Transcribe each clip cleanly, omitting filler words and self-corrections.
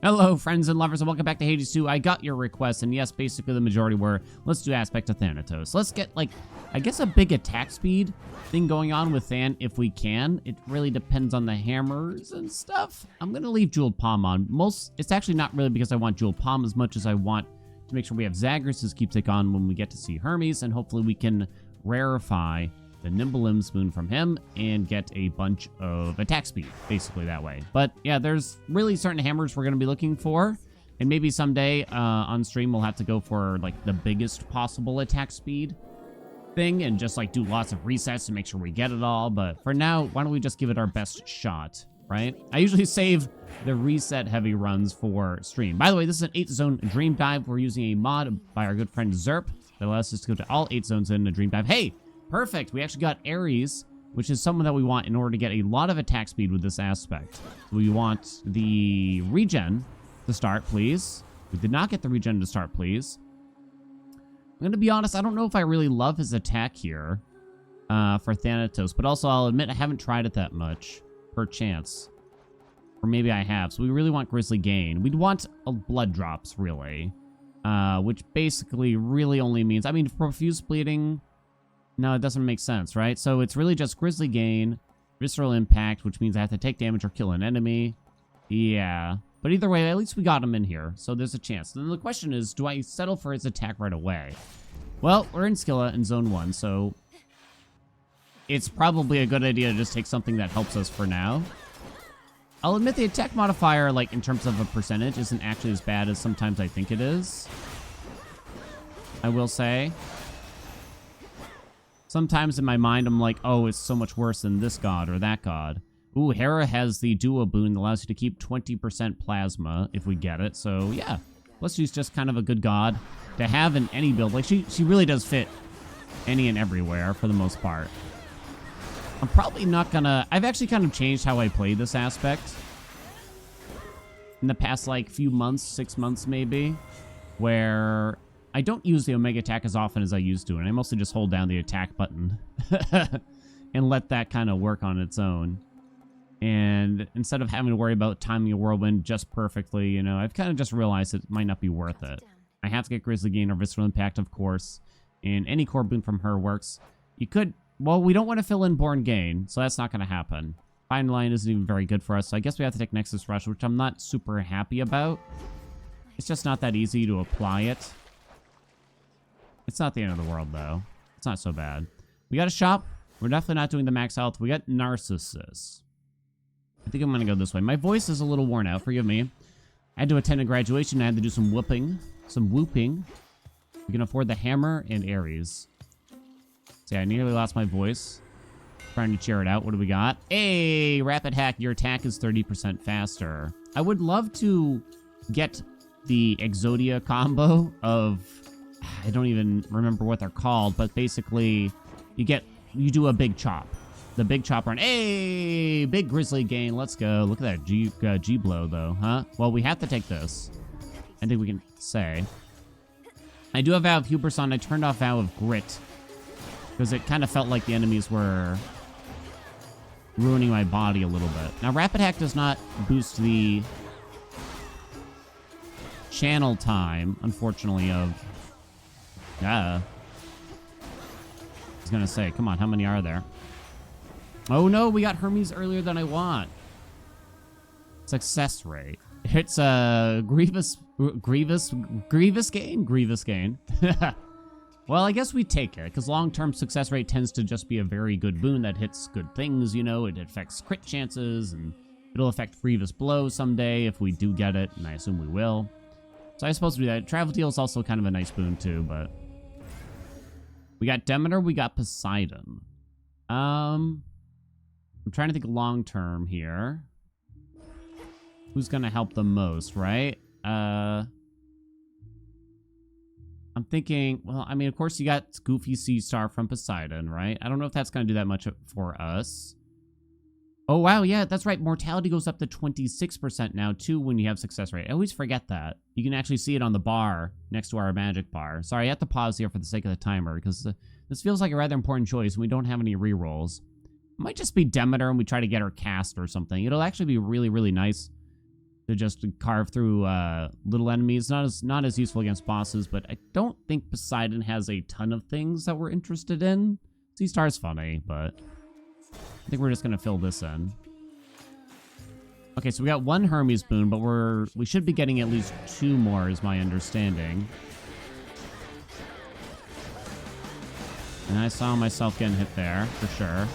Hello, friends and lovers, and welcome back to Hades 2. I got your request, and yes, basically the majority were, let's do Aspect of Thanatos. Let's get, like, I guess a big attack speed thing going on with Than if we can. It really depends on the hammers and stuff. I'm going to leave Jeweled Palm on. It's actually not really because I want Jeweled Palm as much as I want to make sure we have Zagreus' keepsake on when we get to see Hermes, and hopefully we can rarify the Nimble Limb Spoon from him and get a bunch of attack speed, basically that way. But yeah, there's really certain hammers we're going to be looking for, and maybe someday on stream we'll have to go for like the biggest possible attack speed thing and just like do lots of resets to make sure we get it all. But for now, why don't we just give it our best shot, right? I usually save the reset heavy runs for stream. By the way, this is an 8 zone dream dive. We're using a mod by our good friend Zerp that allows us to go to all 8 zones in a dream dive. Hey! Perfect. We actually got Ares, which is someone that we want in order to get a lot of attack speed with this aspect. We want the regen to start, please. We did not get the regen to start, please. I'm going to be honest, I don't know if I really love his attack here for Thanatos, but also I'll admit I haven't tried it that much, per chance. Or maybe I have. So we really want Grizzly Gain. We'd want blood drops, really, which basically really only means, I mean, profuse bleeding... No, it doesn't make sense, right? So it's really just Grizzly Gain, Visceral Impact, which means I have to take damage or kill an enemy. Yeah. But either way, at least we got him in here, so there's a chance. Then the question is, do I settle for his attack right away? Well, we're in Scylla in Zone 1, so it's probably a good idea to just take something that helps us for now. I'll admit the attack modifier, like, in terms of a percentage, isn't actually as bad as sometimes I think it is. I will say. Sometimes in my mind, I'm like, oh, it's so much worse than this god or that god. Ooh, Hera has the duo boon that allows you to keep 20% plasma if we get it. So, yeah. Plus, she's just kind of a good god to have in any build. Like, she really does fit any and everywhere for the most part. I'm probably not gonna... I've actually kind of changed how I play this aspect in the past, like, few months, 6 months maybe, where... I don't use the Omega attack as often as I used to, and I mostly just hold down the attack button and let that kind of work on its own. And instead of having to worry about timing a whirlwind just perfectly, you know, I've kind of just realized it might not be worth it. I have to get Grizzly Gain or Visceral Impact, of course, and any core boon from her works. You could, well, we don't want to fill in Born Gain, so that's not going to happen. Fine Line isn't even very good for us, so I guess we have to take Nexus Rush, which I'm not super happy about. It's just not that easy to apply it. It's not the end of the world, though. It's not so bad. We got a shop. We're definitely not doing the max health. We got Narcissus. I think I'm going to go this way. My voice is a little worn out. Forgive me. I had to attend a graduation. I had to do some whooping. Some whooping. We can afford the hammer and Ares. See, I nearly lost my voice. Trying to cheer it out. What do we got? Hey, Rapid Hack. Your attack is 30% faster. I would love to get the Exodia combo of... I don't even remember what they're called, but basically you do a big chop. The big chop run. Hey, big Grizzly Gain. Let's go. Look at that G blow though, huh? Well, we have to take this. I think we can say. I do have Vow of Hubris on. I turned off Vow of Grit because it kind of felt like the enemies were ruining my body a little bit. Now, Rapid Hack does not boost the channel time, unfortunately, of... I was gonna say, come on, how many are there? Oh no, we got Hermes earlier than I want. Success rate. It's a Grievous gain. Well, I guess we take it, because long-term success rate tends to just be a very good boon that hits good things, you know, it affects crit chances, and it'll affect Grievous Blow someday if we do get it, and I assume we will. So I suppose we do that. Travel Deal is also kind of a nice boon too, but... We got Demeter, we got Poseidon. I'm trying to think long-term here. Who's going to help the most, right? I'm thinking, well, I mean, of course you got Goofy Sea Star from Poseidon, right? I don't know if that's going to do that much for us. Oh, wow, yeah, that's right. Mortality goes up to 26% now, too, when you have success rate. I always forget that. You can actually see it on the bar next to our magic bar. Sorry, I have to pause here for the sake of the timer, because this feels like a rather important choice, and we don't have any rerolls. It might just be Demeter, and we try to get her cast or something. It'll actually be really, really nice to just carve through little enemies. Not as useful against bosses, but I don't think Poseidon has a ton of things that we're interested in. Sea Star's funny, but I think we're just gonna fill this in. Okay, so we got 1 Hermes boon, but we should be getting at least 2 more, is my understanding. And I saw myself getting hit there, for sure.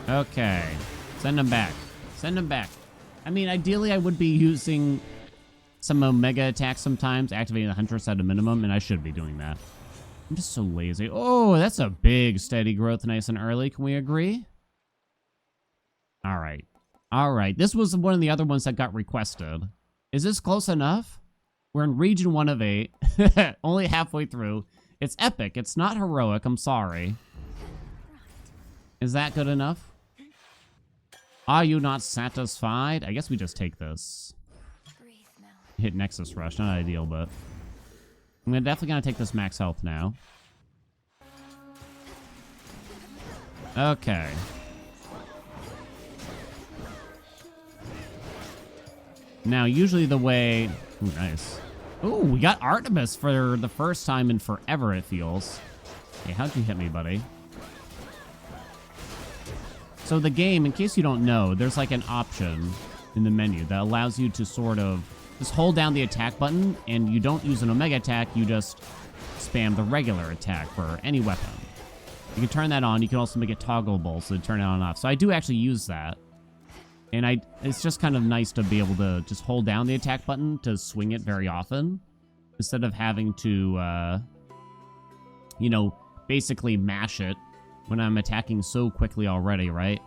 Okay. Send him back. Send him back. I mean, ideally, I would be using some Omega attacks sometimes, activating the Huntress at a minimum, and I should be doing that. I'm just so lazy. Oh, that's a big steady growth nice and early. Can we agree? All right. All right. This was one of the other ones that got requested. Is this close enough? We're in region 1 of 8. Only halfway through. It's epic. It's not heroic. I'm sorry. Is that good enough? Are you not satisfied? I guess we just take this. Hit Nexus Rush. Not ideal, but I'm definitely going to take this max health now. Okay. Now, usually the way... Ooh, nice. Ooh, we got Artemis for the first time in forever, it feels. Hey, how'd you hit me, buddy? So the game, in case you don't know, there's like an option in the menu that allows you to sort of just hold down the attack button, and you don't use an Omega attack, you just spam the regular attack for any weapon. You can turn that on. You can also make it toggleable, so to turn it on and off. So I do actually use that. And it's just kind of nice to be able to just hold down the attack button to swing it very often, instead of having to, you know, basically mash it when I'm attacking so quickly already, right?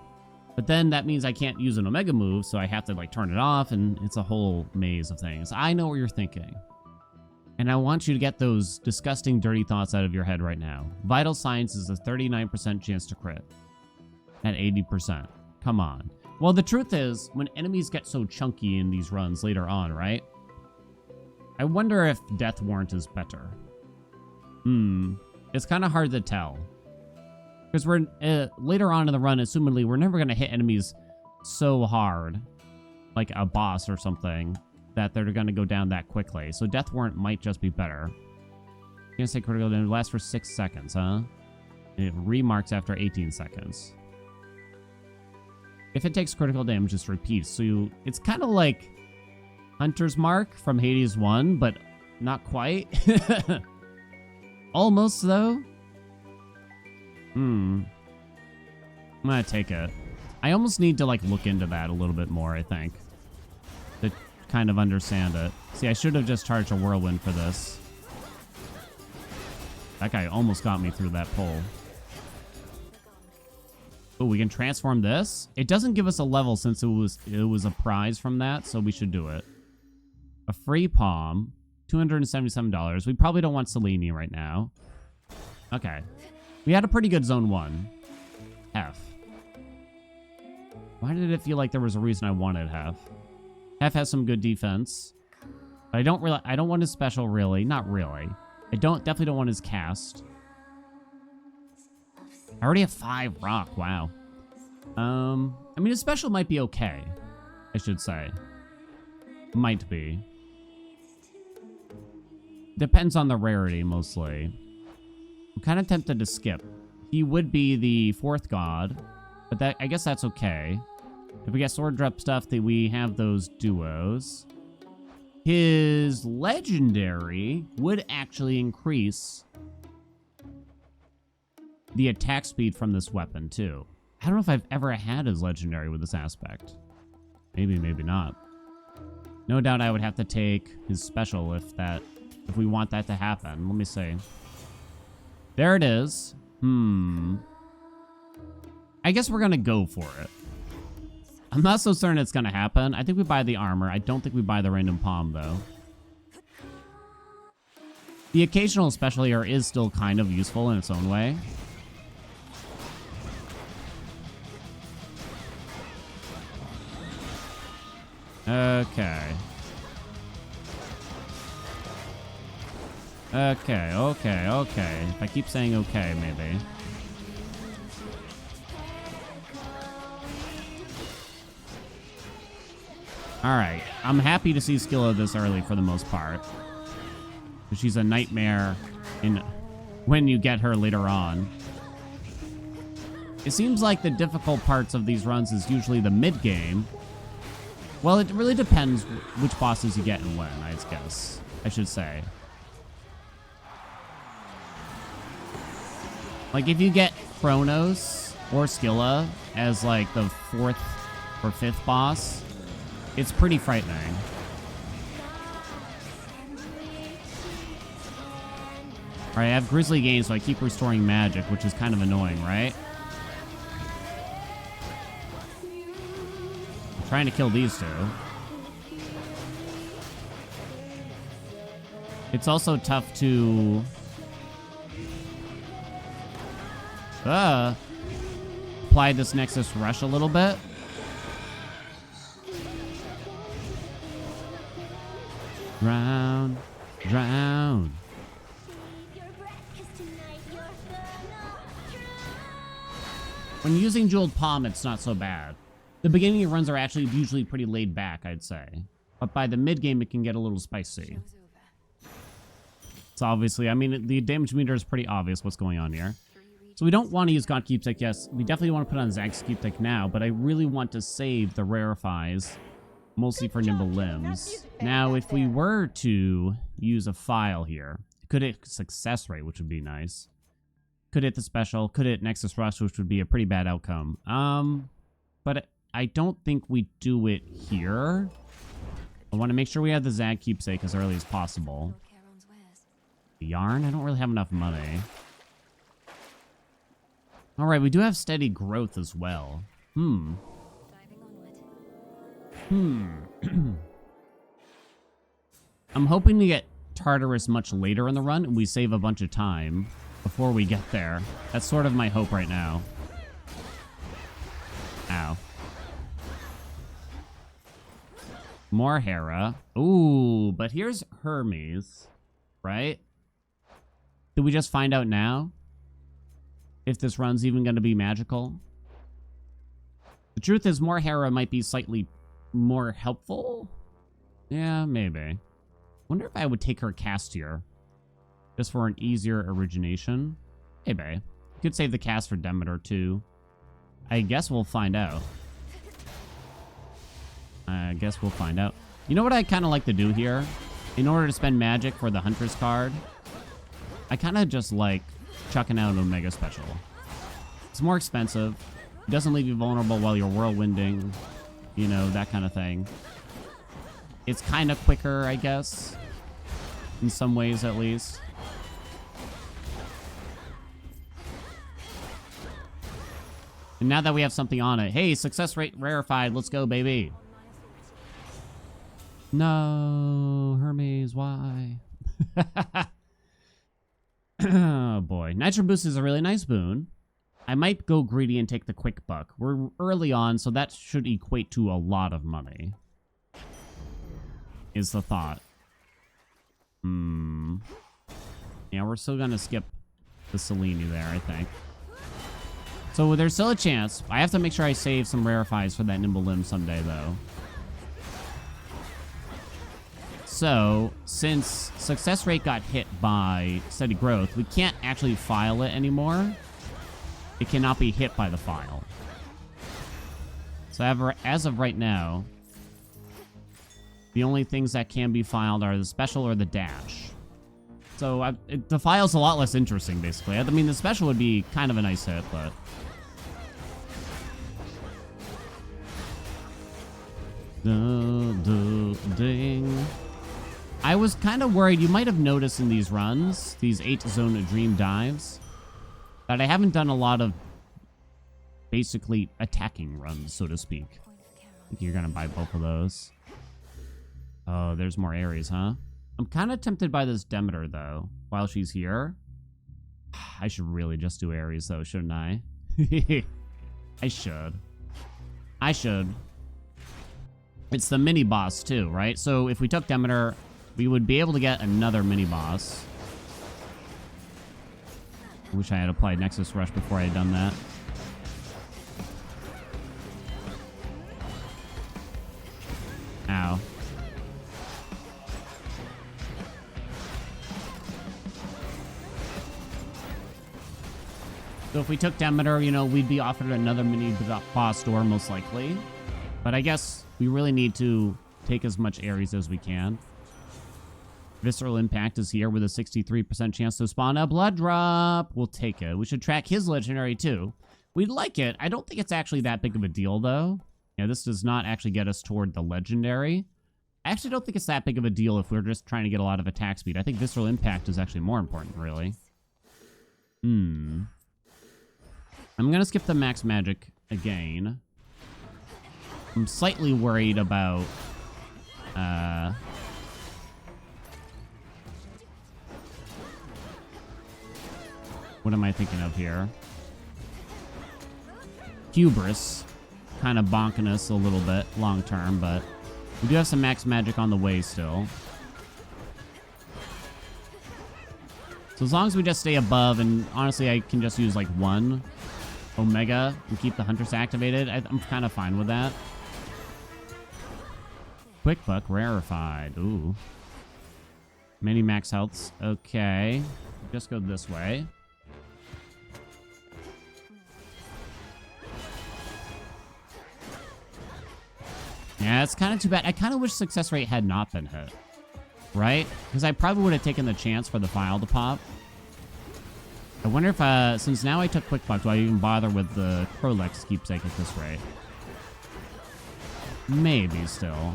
But then that means I can't use an Omega move, so I have to, like, turn it off, and it's a whole maze of things. I know what you're thinking. And I want you to get those disgusting, dirty thoughts out of your head right now. Vital Science is a 39% chance to crit at 80%. Come on. Well, the truth is, when enemies get so chunky in these runs later on, right? I wonder if Death Warrant is better. It's kind of hard to tell. Because we're, later on in the run, assumedly, we're never going to hit enemies so hard, like a boss or something, that they're going to go down that quickly. So Death Warrant might just be better. You're going to say critical damage lasts for 6 seconds, huh? And it remarks after 18 seconds. If it takes critical damage, just repeats. So it's kind of like Hunter's Mark from Hades 1, but not quite. Almost, though. I'm gonna take it. I almost need to, like, look into that a little bit more, I think, to kind of understand it. See, I should have just charged a whirlwind for this. That guy almost got me through that pole. Oh, we can transform this? It doesn't give us a level since it was a prize from that, so we should do it. A free palm, $277. We probably don't want Selene right now. Okay. We had a pretty good zone 1. Hef. Why did it feel like there was a reason I wanted Hef? Hef has some good defense. But I don't want his special, really. Not really. Definitely don't want his cast. I already have 5 rock. Wow. I mean, his special might be okay, I should say. Might be. Depends on the rarity, mostly. I'm kind of tempted to skip. He would be the 4th god, but I guess that's okay. If we get sword drop stuff, that we have those duos. His legendary would actually increase the attack speed from this weapon, too. I don't know if I've ever had his legendary with this aspect. Maybe, maybe not. No doubt I would have to take his special if we want that to happen. Let me see. There it is. I guess we're gonna go for it. I'm not so certain it's gonna happen. I think we buy the armor. I don't think we buy the random palm, though. The occasional special here is still kind of useful in its own way. Okay. Okay. If I keep saying okay, maybe. Alright. I'm happy to see Skilla this early for the most part. She's a nightmare when you get her later on. It seems like the difficult parts of these runs is usually the mid-game. Well, it really depends which bosses you get and when, I guess. I should say. Like, if you get Chronos or Skilla as, like, the 4th or 5th boss, it's pretty frightening. Alright, I have Grizzly Games, so I keep restoring magic, which is kind of annoying, right? I'm trying to kill these two. It's also tough to... apply this Nexus Rush a little bit. Drown. Drown. When using Jeweled Palm, it's not so bad. The beginning runs are actually usually pretty laid back, I'd say. But by the mid-game, it can get a little spicy. It's obviously, I mean, the damage meter is pretty obvious what's going on here. So we don't want to use God Keepsake, yes. We definitely want to put on Zag's Keepsake now, but I really want to save the Rarefies, mostly for Nimble Limbs. Now, if we were to use a file here, could hit success rate, which would be nice. Could hit the special, could hit Nexus Rush, which would be a pretty bad outcome. But I don't think we do it here. I want to make sure we have the Zag Keepsake as early as possible. Yarn? I don't really have enough money. Alright, we do have steady growth as well. I'm hoping to get Tartarus much later in the run, and we save a bunch of time before we get there. That's sort of my hope right now. Ow. More Hera. Ooh, but here's Hermes, right? Did we just find out now if this run's even going to be magical? The truth is, more Hera might be slightly more helpful. Yeah, maybe. Wonder if I would take her cast here, just for an easier origination. Maybe. Could save the cast for Demeter too. I guess we'll find out. You know what I kind of like to do here? In order to spend magic for the Huntress card, I kind of just like chucking out an Omega Special. It's more expensive. It doesn't leave you vulnerable while you're whirlwinding. You know, that kind of thing. It's kind of quicker, I guess. In some ways, at least. And now that we have something on it, hey, success rate rarefied. Let's go, baby. No, Hermes, why? Oh, boy. Nitro Boost is a really nice boon. I might go greedy and take the quick buck. We're early on, so that should equate to a lot of money. Is the thought. Yeah, we're still gonna skip the Selene there, I think. So there's still a chance. I have to make sure I save some rarefies for that Nimble Limb someday, though. So, since success rate got hit by steady growth, we can't actually file it anymore. It cannot be hit by the file. So as of right now, the only things that can be filed are the special or the dash. So the file's a lot less interesting, basically. I mean, the special would be kind of a nice hit, but... Ding. I was kind of worried. You might have noticed in these runs, these 8-zone dream dives, that I haven't done a lot of basically attacking runs, so to speak. I think you're going to buy both of those. Oh, there's more Ares, huh? I'm kind of tempted by this Demeter, though, while she's here. I should really just do Ares, though, shouldn't I? I should. It's the mini-boss, too, right? So if we took Demeter, we would be able to get another mini-boss. I wish I had applied Nexus Rush before I had done that. Ow. So if we took Demeter, you know, we'd be offered another mini boss door, most likely. But I guess we really need to take as much Ares as we can. Visceral Impact is here with a 63% chance to spawn a blood drop. We'll take it. We should track his legendary, too. We'd like it. I don't think it's actually that big of a deal, though. Yeah, this does not actually get us toward the legendary. I actually don't think it's that big of a deal if we're just trying to get a lot of attack speed. I think Visceral Impact is actually more important, really. I'm going to skip the max magic again. I'm slightly worried about... what am I thinking of here? Hubris. Kind of bonking us a little bit long term, but we do have some max magic on the way still. So as long as we just stay above, and honestly I can just use like one Omega and keep the Huntress activated, I'm kind of fine with that. Quick Buck rarefied. Ooh. Many max healths. Okay. Just go this way. Yeah, it's kind of too bad. I kind of wish success rate had not been hit. Right? Because I probably would have taken the chance for the file to pop. I wonder if, since now I took Quick Buck, do I even bother with the Prolex keepsake at this rate? Maybe still.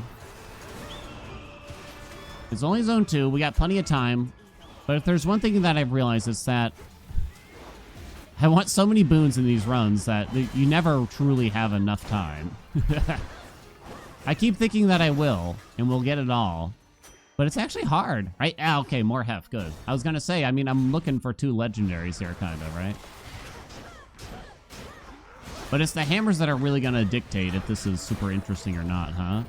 It's only Zone 2. We got plenty of time. But if there's one thing that I've realized, it's that I want so many boons in these runs that you never truly have enough time. I keep thinking that I will, and we'll get it all. But it's actually hard, right? Ah, okay, more hef, good. I was gonna say, I mean, I'm looking for 2 legendaries here, kind of, right? But it's the hammers that are really gonna dictate if this is super interesting or not, huh?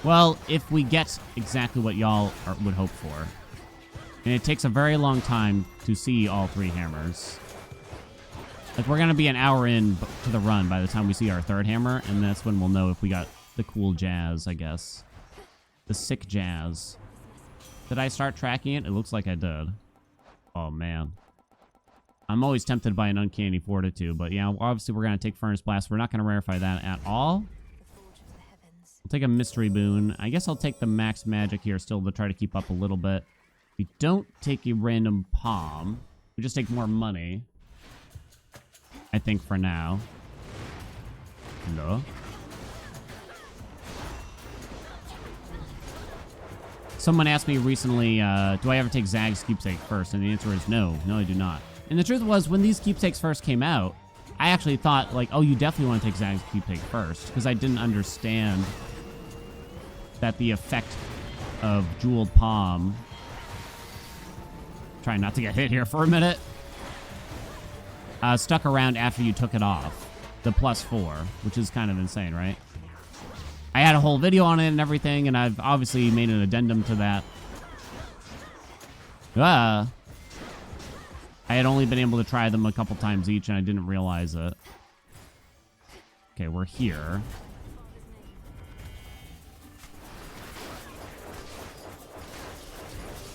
Well, if we get exactly what y'all would hope for. And it takes a very long time to see all 3 hammers. Like, we're gonna be an hour in to the run by the time we see our 3rd hammer, and that's when we'll know if we got the cool jazz, I guess. The sick jazz. Did I start tracking it? It looks like I did. Oh, man. I'm always tempted by an Uncanny Fortitude, but yeah, obviously we're going to take Furnace Blast. We're not going to rarefy that at all. We'll take a Mystery Boon. I guess I'll take the Max Magic here still to try to keep up a little bit. We don't take a random Palm. We just take more money. I think for now. No. Someone asked me recently, do I ever take Zag's keepsake first? And the answer is no. No, I do not. And the truth was, when these keepsakes first came out, I actually thought, like, oh, you definitely want to take Zag's keepsake first. Because I didn't understand that the effect of Jeweled Palm... Trying not to get hit here for a minute. Stuck around after you took it off. The +4, which is kind of insane, right? I had a whole video on it and everything, and I've obviously made an addendum to that. I had only been able to try them a couple times each, and I didn't realize it. Okay, we're here.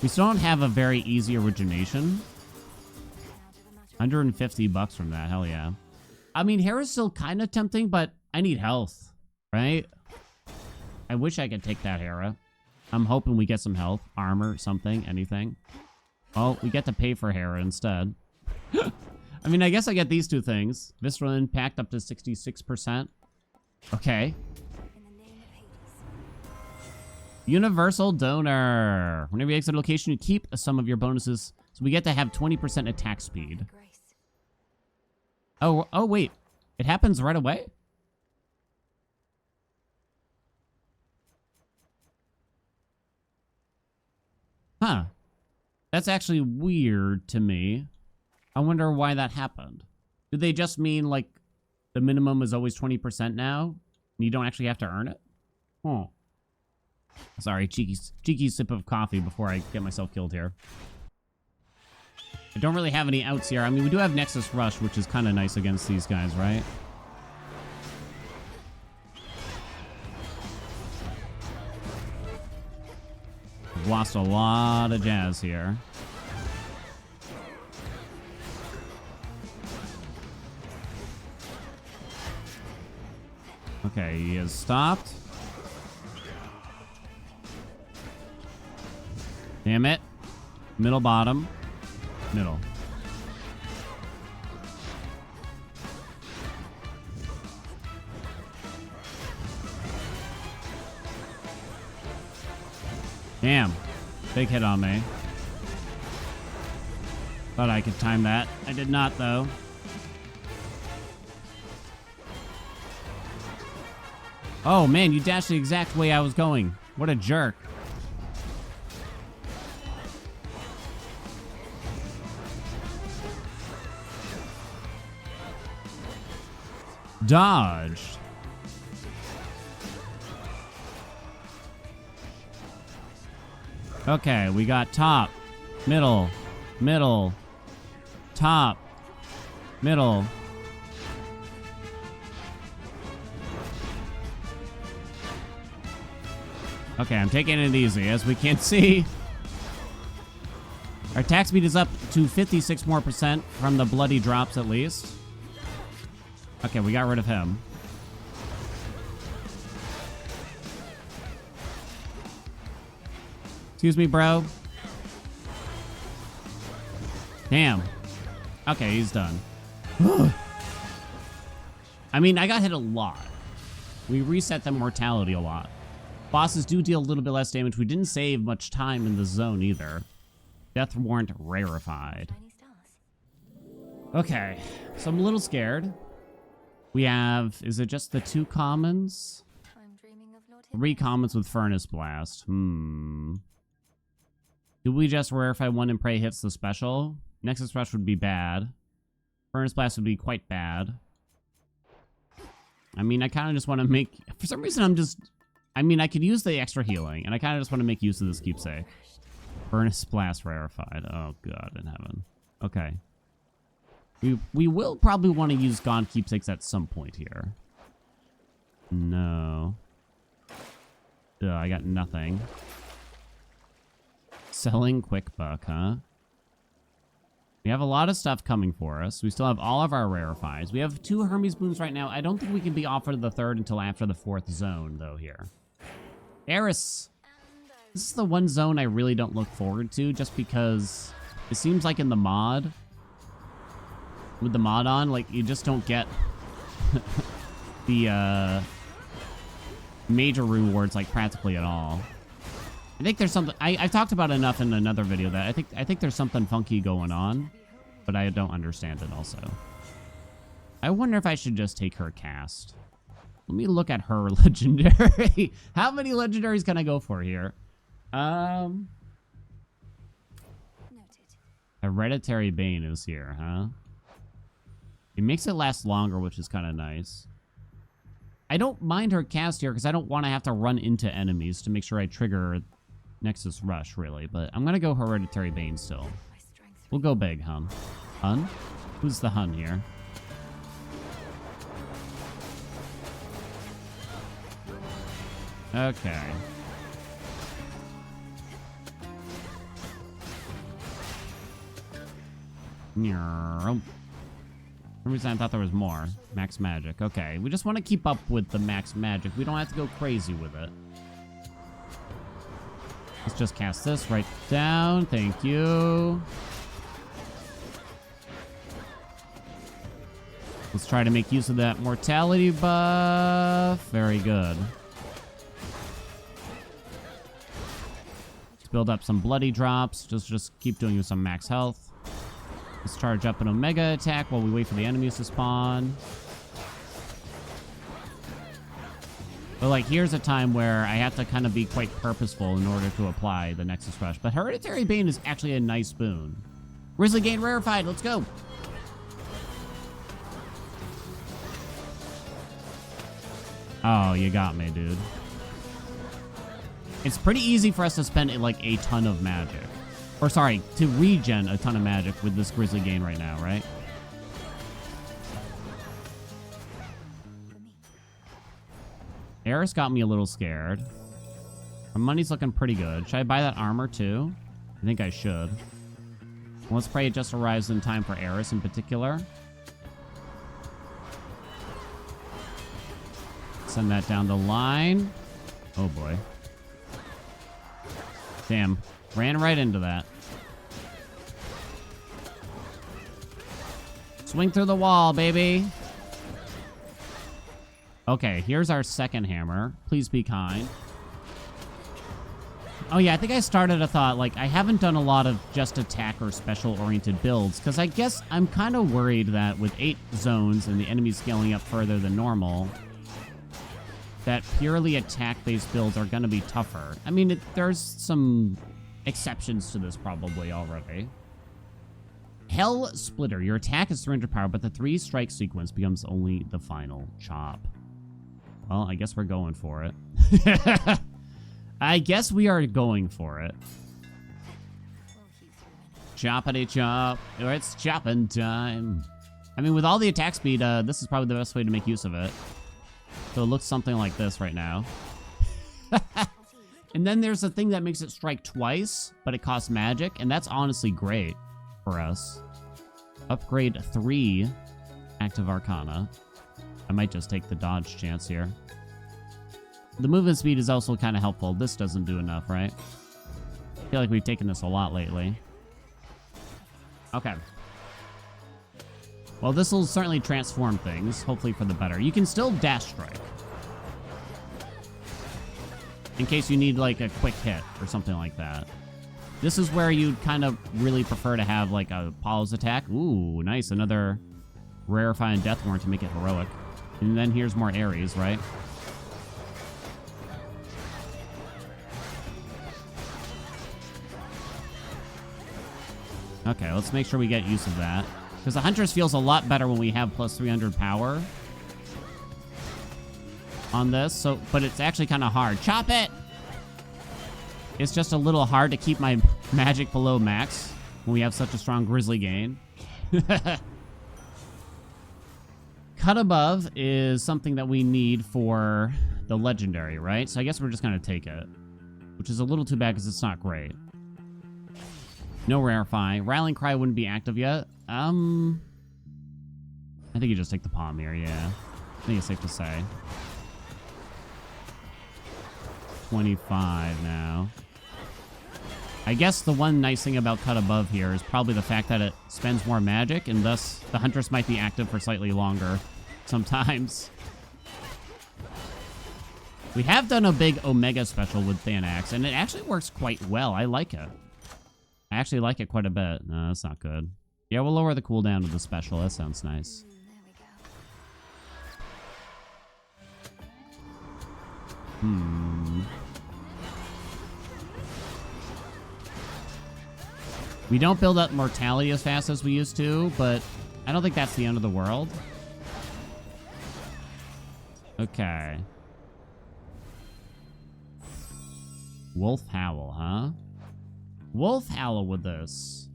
We still don't have a very easy origination. 150 bucks from that, hell yeah. I mean, hair is still kind of tempting, but I need health, right? I wish I could take that Hera. I'm hoping we get some health, armor, something, anything. Oh, we get to pay for Hera instead. I mean, I guess I get these 2 things. Visceral Impact up to 66%. Okay. Universal Donor. Whenever you exit a location, you keep some of your bonuses. So we get to have 20% attack speed. Oh, wait. It happens right away? Huh. That's actually weird to me. I wonder why that happened. Do they just mean, like, the minimum is always 20% now? And you don't actually have to earn it? Huh. Sorry, cheeky sip of coffee before I get myself killed here. I don't really have any outs here. I mean, we do have Nexus Rush, which is kind of nice against these guys, right? lost a lot of jazz here. Okay, he has stopped. Damn it. Middle, bottom. Middle. Damn. Big hit on me. Thought I could time that. I did not, though. Oh, man, you dashed the exact way I was going. What a jerk. Dodged. Okay, we got top, middle, middle, top, middle. Okay, I'm taking it easy. As we can see, our attack speed is up to 56% more from the bloody drops at least. Okay, we got rid of him. Excuse me, bro. Damn. Okay, he's done. I mean, I got hit a lot. We reset the mortality a lot. Bosses do deal a little bit less damage. We didn't save much time in the zone either. Death warrant rarefied. Okay, so I'm a little scared. We have, is it just the 2 commons? 3 commons with Furnace Blast. Do we just rarefy 1 and pray hits the special? Nexus Rush would be bad. Furnace Blast would be quite bad. I mean, I kind of just want to make... For some reason, I mean, I could use the extra healing, and I kind of just want to make use of this keepsake. Furnace Blast rarefied. Oh, God in heaven. Okay. We will probably want to use Gone keepsakes at some point here. No. Ugh, I got nothing. Selling quick buck, huh? We have a lot of stuff coming for us. We still have all of our rarefies. We have 2 Hermes Blooms right now. I don't think we can be offered the 3rd until after the 4th zone, though, here. Eris! This is the one zone I really don't look forward to, just because it seems like in the mod, with the mod on, like, you just don't get the major rewards, like, practically at all. I think there's something... I've talked about enough in another video that I think there's something funky going on, but I don't understand it also. I wonder if I should just take her cast. Let me look at her legendary. How many legendaries can I go for here? Hereditary Bane is here, huh? It makes it last longer, which is kind of nice. I don't mind her cast here because I don't want to have to run into enemies to make sure I trigger Nexus Rush, really. But I'm going to go Hereditary Bane still. We'll go big, Hun. Hun? Who's the Hun here? Okay. For some reason I thought there was more. Max magic. Okay, we just want to keep up with the max magic. We don't have to go crazy with it. Let's just cast this right down. Thank you. Let's try to make use of that mortality buff. Very good. Let's build up some bloody drops. Just keep doing with some max health. Let's charge up an Omega attack while we wait for the enemies to spawn. But, like, here's a time where I have to kind of be quite purposeful in order to apply the Nexus Rush. But Hereditary Bane is actually a nice boon. Grizzly Gain rarefied. Let's go. Oh, you got me, dude. It's pretty easy for us to spend, like, a ton of magic. Or, sorry, to regen a ton of magic with this Grizzly Gain right now, right? Eris got me a little scared. Our money's looking pretty good. Should I buy that armor too? I think I should. Let's pray it just arrives in time for Eris in particular. Send that down the line. Oh boy. Damn. Ran right into that. Swing through the wall, baby. Okay, here's our second hammer. Please be kind. Oh yeah, I think I started a thought, like, I haven't done a lot of just attack or special-oriented builds, because I guess I'm kind of worried that with 8 zones and the enemies scaling up further than normal, that purely attack-based builds are going to be tougher. I mean, there's some exceptions to this probably already. Hell Splitter. Your attack is 300 power, but the 3-strike sequence becomes only the final chop. Well, I guess we're going for it. I guess we are going for it. Choppity chop. It's chopping time. I mean, with all the attack speed, this is probably the best way to make use of it. So it looks something like this right now. And then there's a thing that makes it strike twice, but it costs magic, and that's honestly great for us. Upgrade 3 active arcana. I might just take the dodge chance here. The movement speed is also kind of helpful. This doesn't do enough, right? I feel like we've taken this a lot lately. Okay. Well, this will certainly transform things, hopefully for the better. You can still dash strike. In case you need, like, a quick hit or something like that. This is where you'd kind of really prefer to have, like, a Apollo's attack. Ooh, nice. Another Rarifying Death Warrant to make it heroic. And then here's more Ares, right? Okay, let's make sure we get use of that. Because the Huntress feels a lot better when we have plus 300 power on this. So, but it's actually kind of hard. Chop it! It's just a little hard to keep my magic below max when we have such a strong Grizzly gain. Cut Above is something that we need for the Legendary, right? So I guess we're just going to take it. Which is a little too bad because it's not great. No Rarify. Rallying Cry wouldn't be active yet. I think you just take the palm here, yeah. I think it's safe to say. 25 now. I guess the one nice thing about Cut Above here is probably the fact that it spends more magic, and thus the Huntress might be active for slightly longer sometimes. We have done a big Omega special with Thanatos, and it actually works quite well. I like it. I actually like it quite a bit. No, that's not good. Yeah, we'll lower the cooldown of the special. That sounds nice. We don't build up mortality as fast as we used to, but I don't think that's the end of the world. Okay. Wolf Howl, huh? Wolf Howl with this.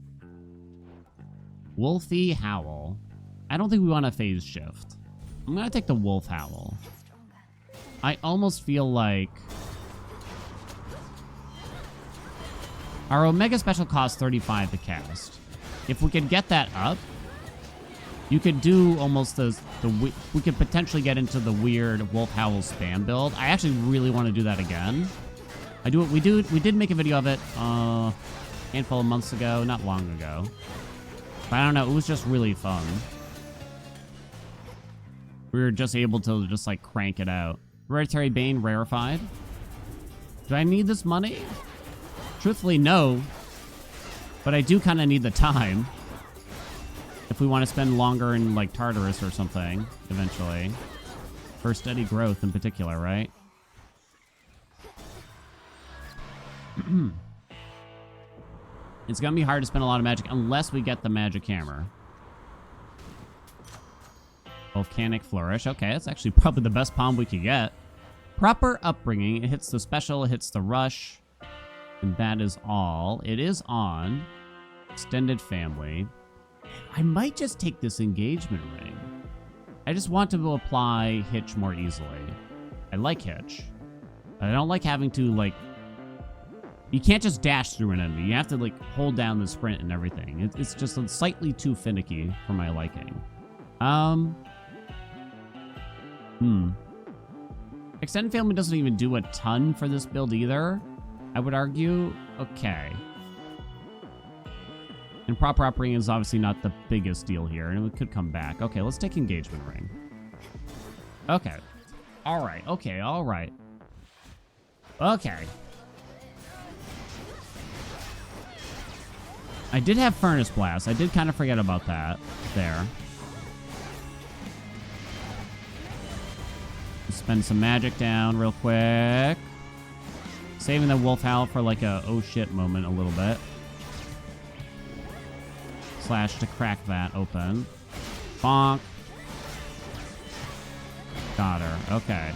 Wolfy Howl. I don't think we want a phase shift. I'm gonna take the Wolf Howl. I almost feel like our Omega special costs 35 to cast. If we could get that up, you could do almost we could potentially get into the weird Wolf Howl spam build. I actually really want to do that again. We did make a video of it a handful of months ago, not long ago. But I don't know, it was just really fun. We were just able to just like crank it out. Hereditary Bane rarefied. Do I need this money? Truthfully, no. But I do kind of need the time. If we want to spend longer in like Tartarus or something, eventually. For steady growth in particular, right? It's gonna be hard to spend a lot of magic unless we get the magic hammer. Volcanic Flourish. Okay, that's actually probably the best palm we could get. Proper Upbringing. It hits the special, it hits the rush. And that is all. It is on. Extended Family. I might just take this engagement ring. I just want to apply Hitch more easily. I like Hitch. I don't like having to, like, You can't just dash through an enemy. You have to, like, hold down the sprint and everything. It's just slightly too finicky for my liking. Extended family doesn't even do a ton for this build either, I would argue. Okay. And proper upbringing is obviously not the biggest deal here, and it could come back. Okay, let's take engagement ring. Okay. All right. Okay. All right. Okay. I did have furnace blast. I did kind of forget about that there. Spend some magic down real quick. Saving the wolf howl for like a oh shit moment a little bit. Slash to crack that open. Bonk. Got her. Okay.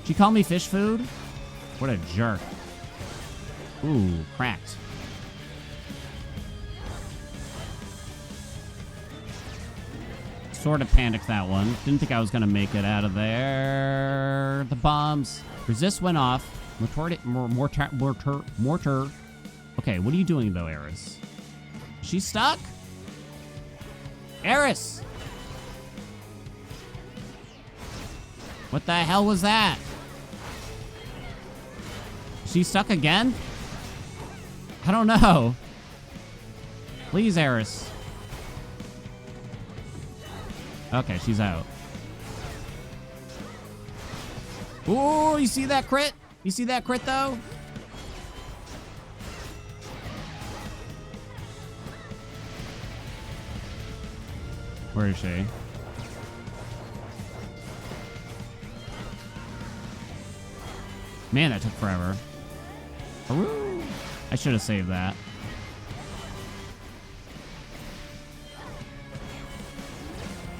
She called me fish food? What a jerk. Ooh, cracked. Sort of panicked that one. Didn't think I was going to make it out of there. The bombs. Resist went off. Mortar. Okay, what are you doing though, Eris? She's stuck? Eris! What the hell was that? She's stuck again? I don't know. Please, Eris. Okay, she's out. Ooh, you see that crit? You see that crit, though? Where is she? Man, that took forever. Ooh, I should have saved that.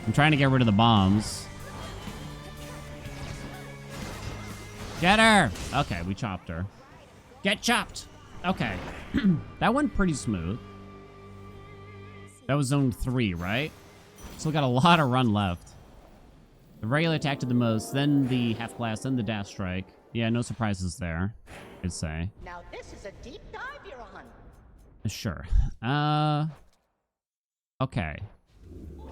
I'm trying to get rid of the bombs. Get her! Okay, we chopped her. Get chopped! Okay. That went pretty smooth. That was zone 3, right? Still got a lot of run left. The regular attack did the most, then the half blast, then the dash strike. Yeah, no surprises there, I'd say. Now this is a deep dive you're on. Sure. Okay.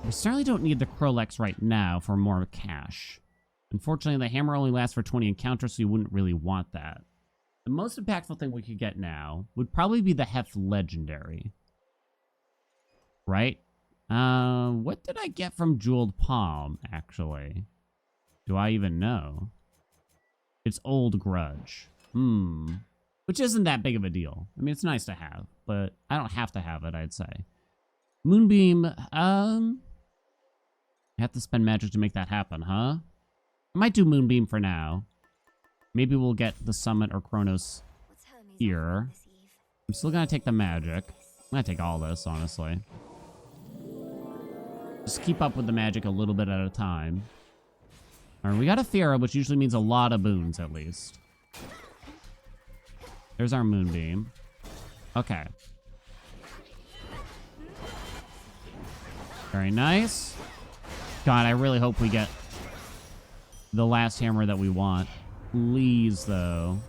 We certainly don't need the Crolex right now for more cash. Unfortunately, the hammer only lasts for 20 encounters, so you wouldn't really want that. The most impactful thing we could get now would probably be the Heft Legendary. Right? What did I get from Jeweled Palm, actually? Do I even know? It's Old Grudge. Which isn't that big of a deal. I mean, it's nice to have, but I don't have to have it, I'd say. Moonbeam, I have to spend magic to make that happen, huh? I might do Moonbeam for now. Maybe we'll get the Summit or Chronos here. I'm still gonna take the magic. I'm gonna take all this, honestly. Just keep up with the magic a little bit at a time. Alright, we got a Thera, which usually means a lot of boons, at least. There's our Moonbeam. Okay. Very nice. God, I really hope we get the last hammer that we want. Please, though.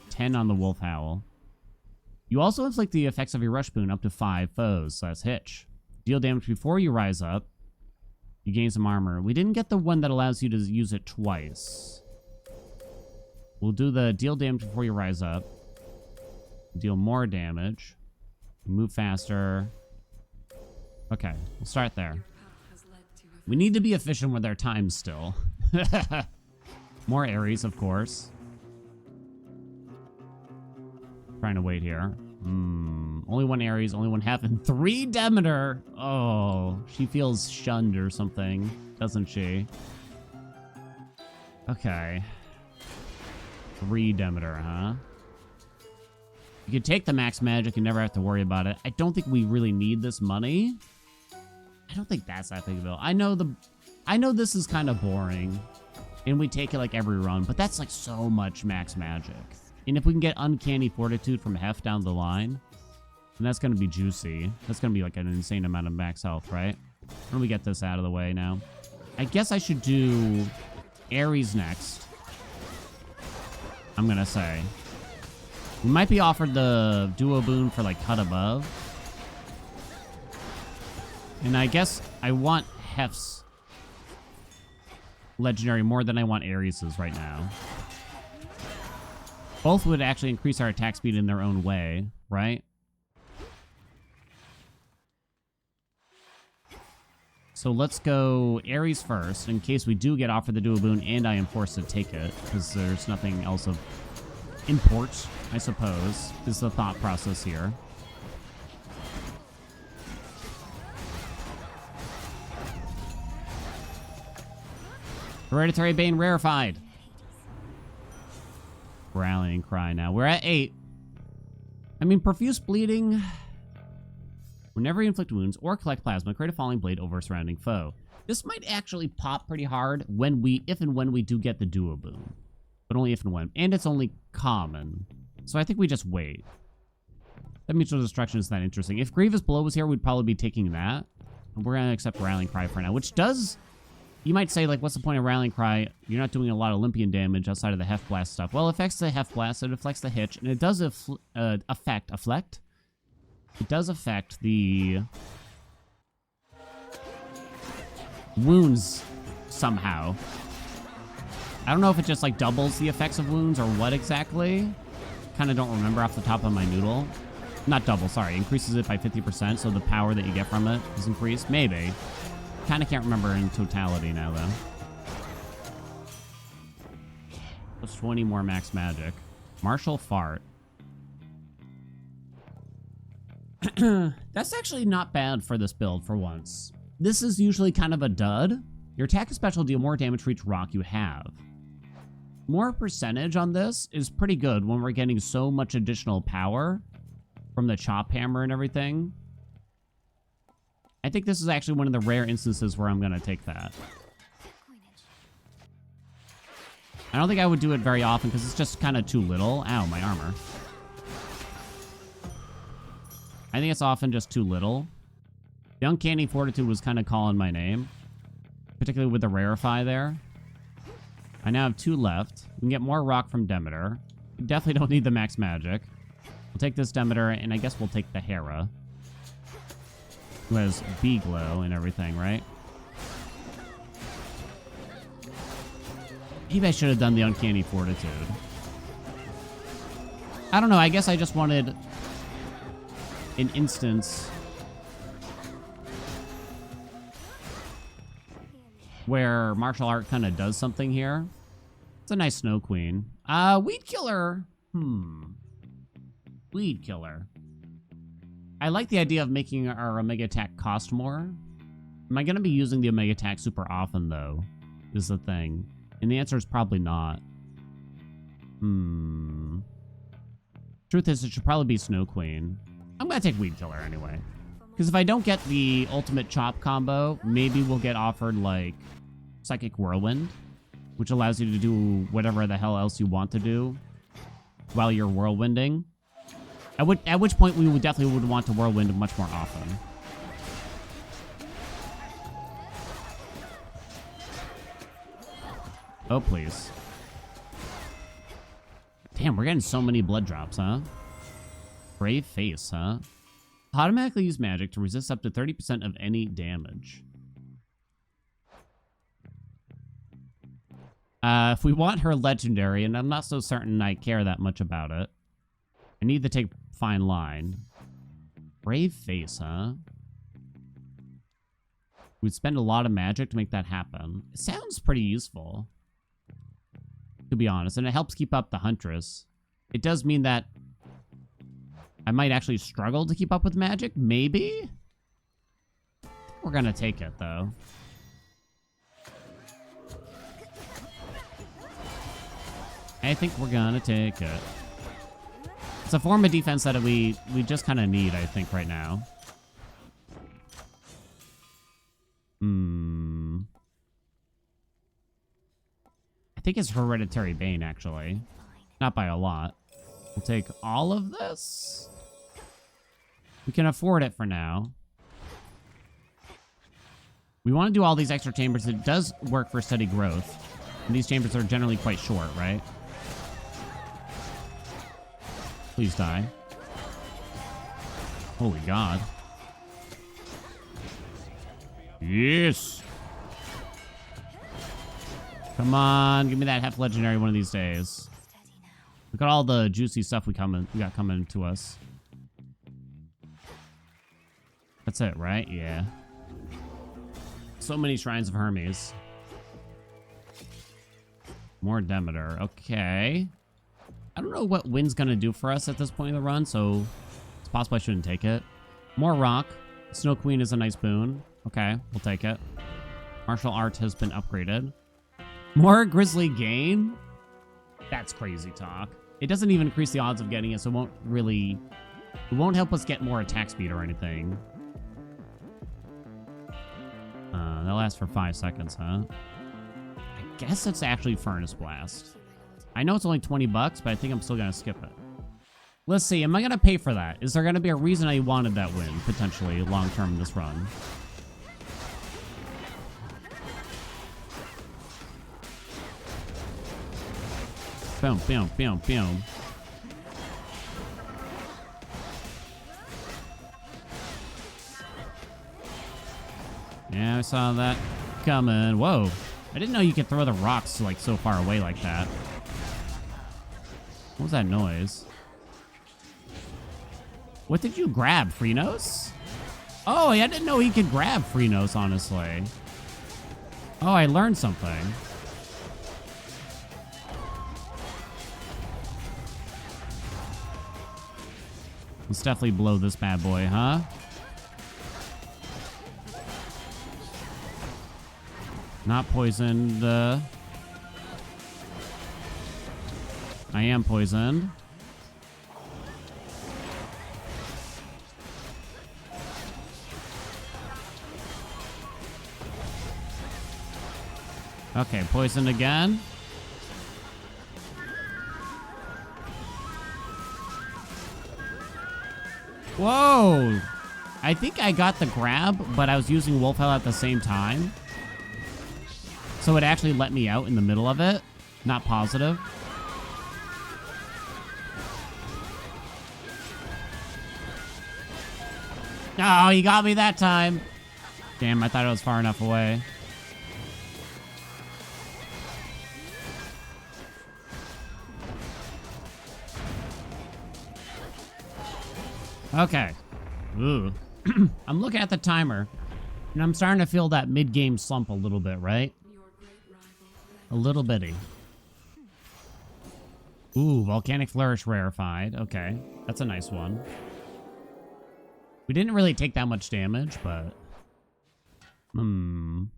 10 on the Wolf Howl. You also inflict the effects of your Rush Boon up to 5 foes, so that's Hitch. Deal damage before you rise up. You gain some armor. We didn't get the one that allows you to use it twice. We'll do the deal damage before you rise up. Deal more damage. Move faster. Okay, we'll start there. We need to be efficient with our time still. More Ares, of course. Trying to wait here. Only one Ares, only one half, and 3 Demeter. Oh, she feels shunned or something, doesn't she? Okay. 3 Demeter, huh? You can take the max magic and never have to worry about it. I don't think we really need this money. I don't think that's that big of a deal. I know this is kind of boring, and we take it like every run, but that's like so much max magic. And if we can get Uncanny Fortitude from Hef down the line, then that's going to be juicy. That's going to be like an insane amount of max health, right? Why don't we get this out of the way now? I guess I should do Ares next. I'm gonna say. We might be offered the duo boon for like cut above. And I guess I want Hef's legendary more than I want Ares's right now. Both would actually increase our attack speed in their own way, right? So let's go Ares first, in case we do get offered the duo boon and I am forced to take it, because there's nothing else of import, I suppose, is the thought process here. Hereditary Bane rarefied. Rallying cry now. We're at 8. I mean, profuse bleeding. Whenever you inflict wounds or collect plasma, create a falling blade over a surrounding foe. This might actually pop pretty hard when if and when we do get the duo boon. But only if and when. And it's only common. So I think we just wait. That mutual destruction is that interesting. If Grievous Blow was here, we'd probably be taking that. And we're going to accept Rallying Cry for now, which does... You might say, like, what's the point of Rallying Cry? You're not doing a lot of Olympian damage outside of the Hef Blast stuff. Well, it affects the Hef Blast, it affects the Hitch, and it does affect It does affect the wounds somehow. I don't know if it just, like, doubles the effects of wounds or what exactly. Kind of don't remember off the top of my noodle. Not double, sorry. Increases it by 50%, so the power that you get from it is increased. Maybe. Kind of can't remember in totality now, though. Plus 20 more max magic. Martial Fart. That's actually not bad for this build for once. This is usually kind of a dud. Your attack and special deal more damage for each rock you have. More percentage on this is pretty good when we're getting so much additional power from the chop hammer and everything. I think this is actually one of the rare instances where I'm going to take that. I don't think I would do it very often because it's just kind of too little. Ow, my armor. I think it's often just too little. The Uncanny Fortitude was kind of calling my name, particularly with the Rarefy there. I now have 2 left. We can get more rock from Demeter. We definitely don't need the max magic. We'll take this Demeter, and I guess we'll take the Hera, who has B-Glow and everything, right? Maybe I should have done the Uncanny Fortitude. I don't know. I guess I just wanted an instance where martial art kind of does something here. It's a nice Snow Queen. Weed Killer. Weed Killer. I like the idea of making our Omega Attack cost more. Am I going to be using the Omega Attack super often, though? Is the thing. And the answer is probably not. Truth is, it should probably be Snow Queen. I'm going to take Weed Killer anyway. Because if I don't get the ultimate chop combo, maybe we'll get offered, like, Psychic Whirlwind, which allows you to do whatever the hell else you want to do while you're whirlwinding. At which point we would definitely want to whirlwind much more often. Oh, please. Damn, we're getting so many blood drops, huh? Brave Face, huh? Automatically use magic to resist up to 30% of any damage. If we want her legendary, and I'm not so certain I care that much about it, I need to take Fine Line. Brave Face, huh? We'd spend a lot of magic to make that happen. It sounds pretty useful, to be honest, and it helps keep up the Huntress. It does mean that I might actually struggle to keep up with magic, maybe? We're gonna take it, though. I think we're gonna take it. It's a form of defense that we just kind of need, I think, right now. I think it's Hereditary Bane, actually. Not by a lot. We'll take all of this. We can afford it for now. We want to do all these extra chambers. It does work for steady growth. And these chambers are generally quite short, right? Please die. Holy God. Yes! Come on, give me that half legendary one of these days. Look at all the juicy stuff we got coming to us. That's it, right? Yeah. So many shrines of Hermes. More Demeter. Okay. I don't know what wind's gonna do for us at this point in the run, so it's possible I shouldn't take it. More rock. Snow Queen is a nice boon. Okay, we'll take it. Martial art has been upgraded. More Grizzly Gain? That's crazy talk. It doesn't even increase the odds of getting it, so it won't help us get more attack speed or anything. That lasts for 5 seconds, huh? I guess it's actually Furnace Blast. I know it's only 20 bucks, but I think I'm still gonna skip it. Let's see, am I gonna pay for that? Is there gonna be a reason I wanted that win, potentially, long-term in this run? Boom, boom, boom, boom. Yeah, I saw that coming. Whoa. I didn't know you could throw the rocks, like, so far away like that. What was that noise? What did you grab, Freenos? Oh, I didn't know he could grab Freenos, honestly. Oh, I learned something. Let's definitely blow this bad boy, huh? Not poisoned. I am poisoned. Okay, poisoned again. Whoa! I think I got the grab, but I was using Wolf Hell at the same time. So it actually let me out in the middle of it. Not positive. Oh, he got me that time. Damn, I thought it was far enough away. Okay. Ooh. I'm looking at the timer, and I'm starting to feel that mid-game slump a little bit, right? A little bitty. Ooh, Volcanic Flourish rarefied. Okay, that's a nice one. We didn't really take that much damage, but... I'm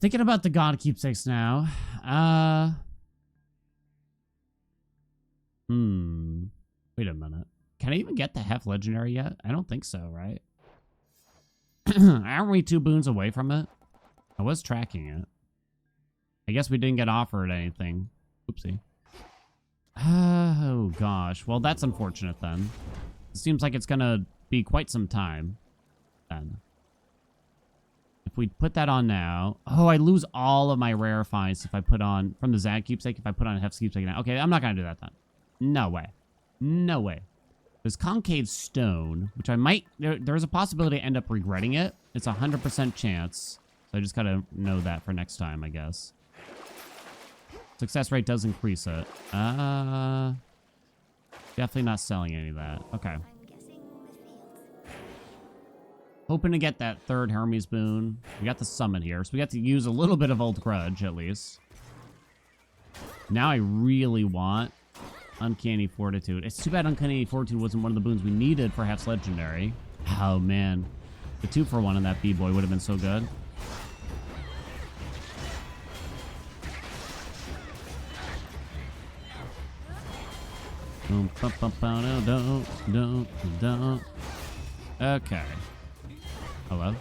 thinking about the God Keepsakes now. Wait a minute. Can I even get the Hef Legendary yet? I don't think so, right? Aren't we 2 boons away from it? I was tracking it. I guess we didn't get offered anything. Oopsie. Oh, gosh. Well, that's unfortunate then. It seems like it's gonna be quite some time then. If we put that on now... Oh, I lose all of my rarefies if I put on... From the Zag Keepsake, if I put on a Hef's Keepsake now. Okay, I'm not gonna do that then. No way. No way. There's Concave Stone, which I might... There's a possibility I end up regretting it. It's a 100% chance. So I just gotta know that for next time, I guess. Success rate does increase it. Definitely not selling any of that. Okay. Hoping to get that 3rd Hermes boon. We got the summon here, so we got to use a little bit of Old Grudge, at least. Now I really want Uncanny Fortitude. It's too bad Uncanny Fortitude wasn't one of the boons we needed for Hef's Legendary. Oh, man. The 2-for-1 on that B-Boy would have been so good. Don't. Okay. Hello?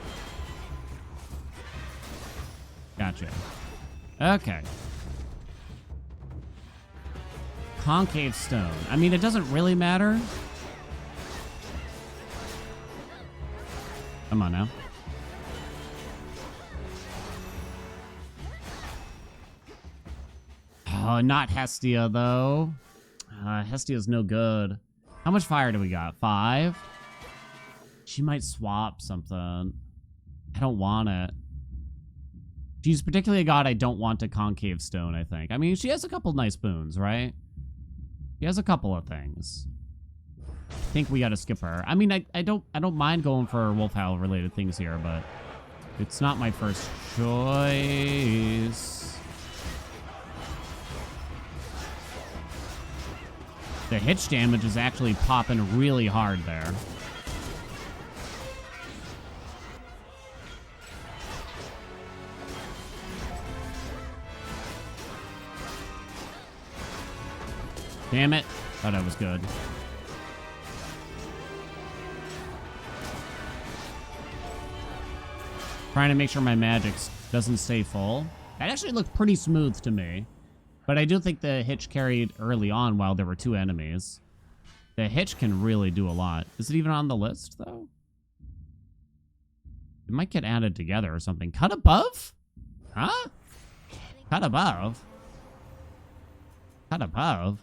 Gotcha. Okay. Concave Stone. I mean, it doesn't really matter. Come on now. Oh, not Hestia, though. Hestia's no good. How much fire do we got? 5? She might swap something. I don't want it. She's particularly a god I don't want to concave stone, I think. I mean, she has a couple nice boons, right? She has a couple of things. I think we gotta skip her. I mean, I don't mind going for Wolfhowl related things here, but it's not my first choice. The hitch damage is actually popping really hard there. Damn it. Thought that was good. Trying to make sure my magic doesn't stay full. That actually looked pretty smooth to me. But I do think the hitch carried early on while there were 2 enemies. The hitch can really do a lot. Is it even on the list, though? It might get added together or something. Cut above? Huh? Cut above? Cut above?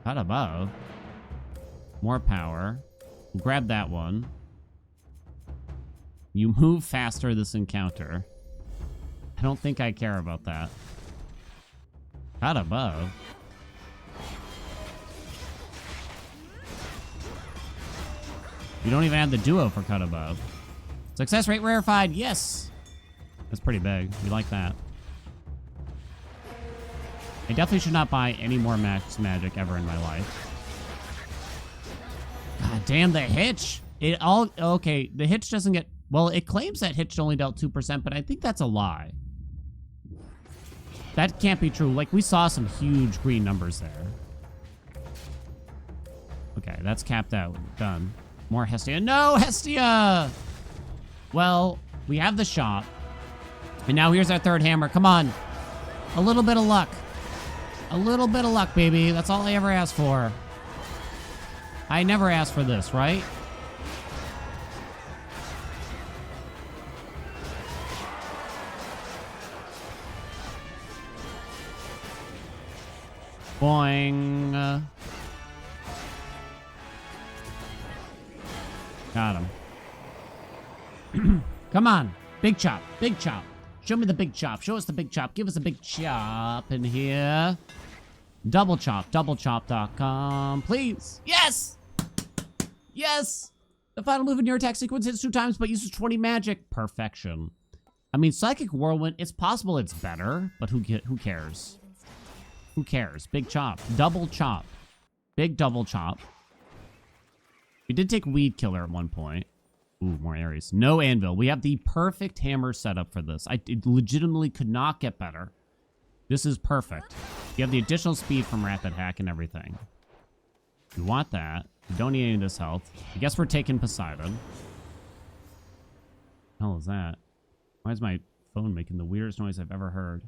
Cut above? More power. We'll grab that one. You move faster this encounter. I don't think I care about that. Cut above. You don't even have the duo for cut above. Success rate rarefied, yes! That's pretty big. We like that. I definitely should not buy any more max magic ever in my life. God damn the hitch! Okay, the hitch doesn't get... Well, it claims that hitch only dealt 2%, but I think that's a lie. That can't be true. Like, we saw some huge green numbers there. Okay, that's capped out. Done. More Hestia. No, Hestia! Well, we have the shot. And now here's our third hammer. Come on. A little bit of luck. A little bit of luck, baby. That's all I ever asked for. I never asked for this, right? Boing. Got him. Come on. Big chop. Big chop. Show me the big chop. Show us the big chop. Give us a big chop in here. Double chop. Doublechop.com. Please. Yes! Yes! The final move in your attack sequence hits 2 times but uses 20 magic. Perfection. I mean, Psychic Whirlwind, it's possible it's better, but who cares? Who cares? Big chop. Double chop. Big double chop. We did take Weed Killer at one point. Ooh, more Ares. No anvil. We have the perfect hammer setup for this. It legitimately could not get better. This is perfect. You have the additional speed from Rapid Hack and everything. You want that. You don't need any of this health. I guess we're taking Poseidon. What the hell is that? Why is my phone making the weirdest noise I've ever heard?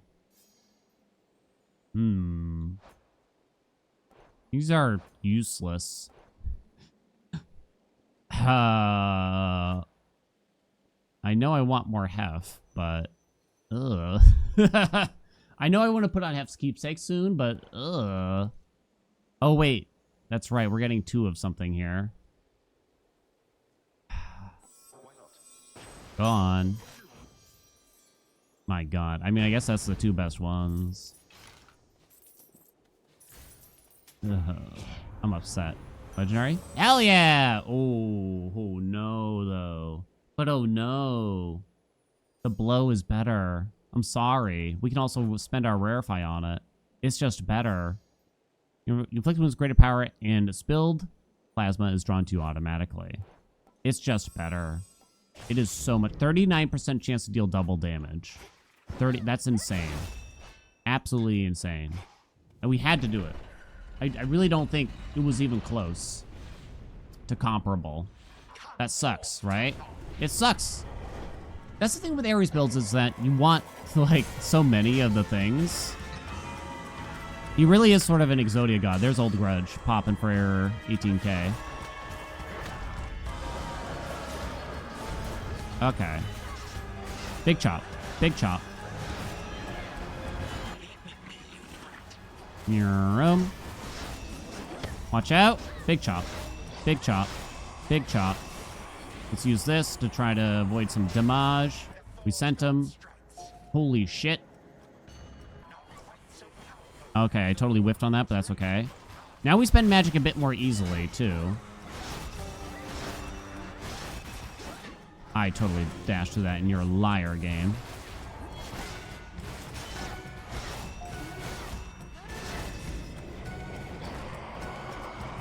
These are useless. I know I want more hef, but ugh. I know I want to put on hef's keepsake soon, but ugh. Oh wait, that's right. We're getting 2 of something here. Go on. My God. I mean, I guess that's the 2 best ones. Ugh. I'm upset. Legendary? Hell yeah! Oh no, though. But oh no. The blow is better. I'm sorry. We can also spend our Rarefy on it. It's just better. You inflict wounds greater power, and spilled plasma is drawn to you automatically. It's just better. It is so much. 39% chance to deal double damage. 30. That's insane. Absolutely insane. And we had to do it. I really don't think it was even close to comparable. That sucks, right? It sucks. That's the thing with Ares builds is that you want, like, so many of the things. He really is sort of an Exodia god. There's Old Grudge popping for 18k. Okay. Big chop. Big chop. Room. Watch out. Big chop. Big chop. Big chop. Let's use this to try to avoid some damage. We sent him. Holy shit. Okay, I totally whiffed on that, but that's okay. Now we spend magic a bit more easily, too. I totally dashed through that, and you're a liar, game.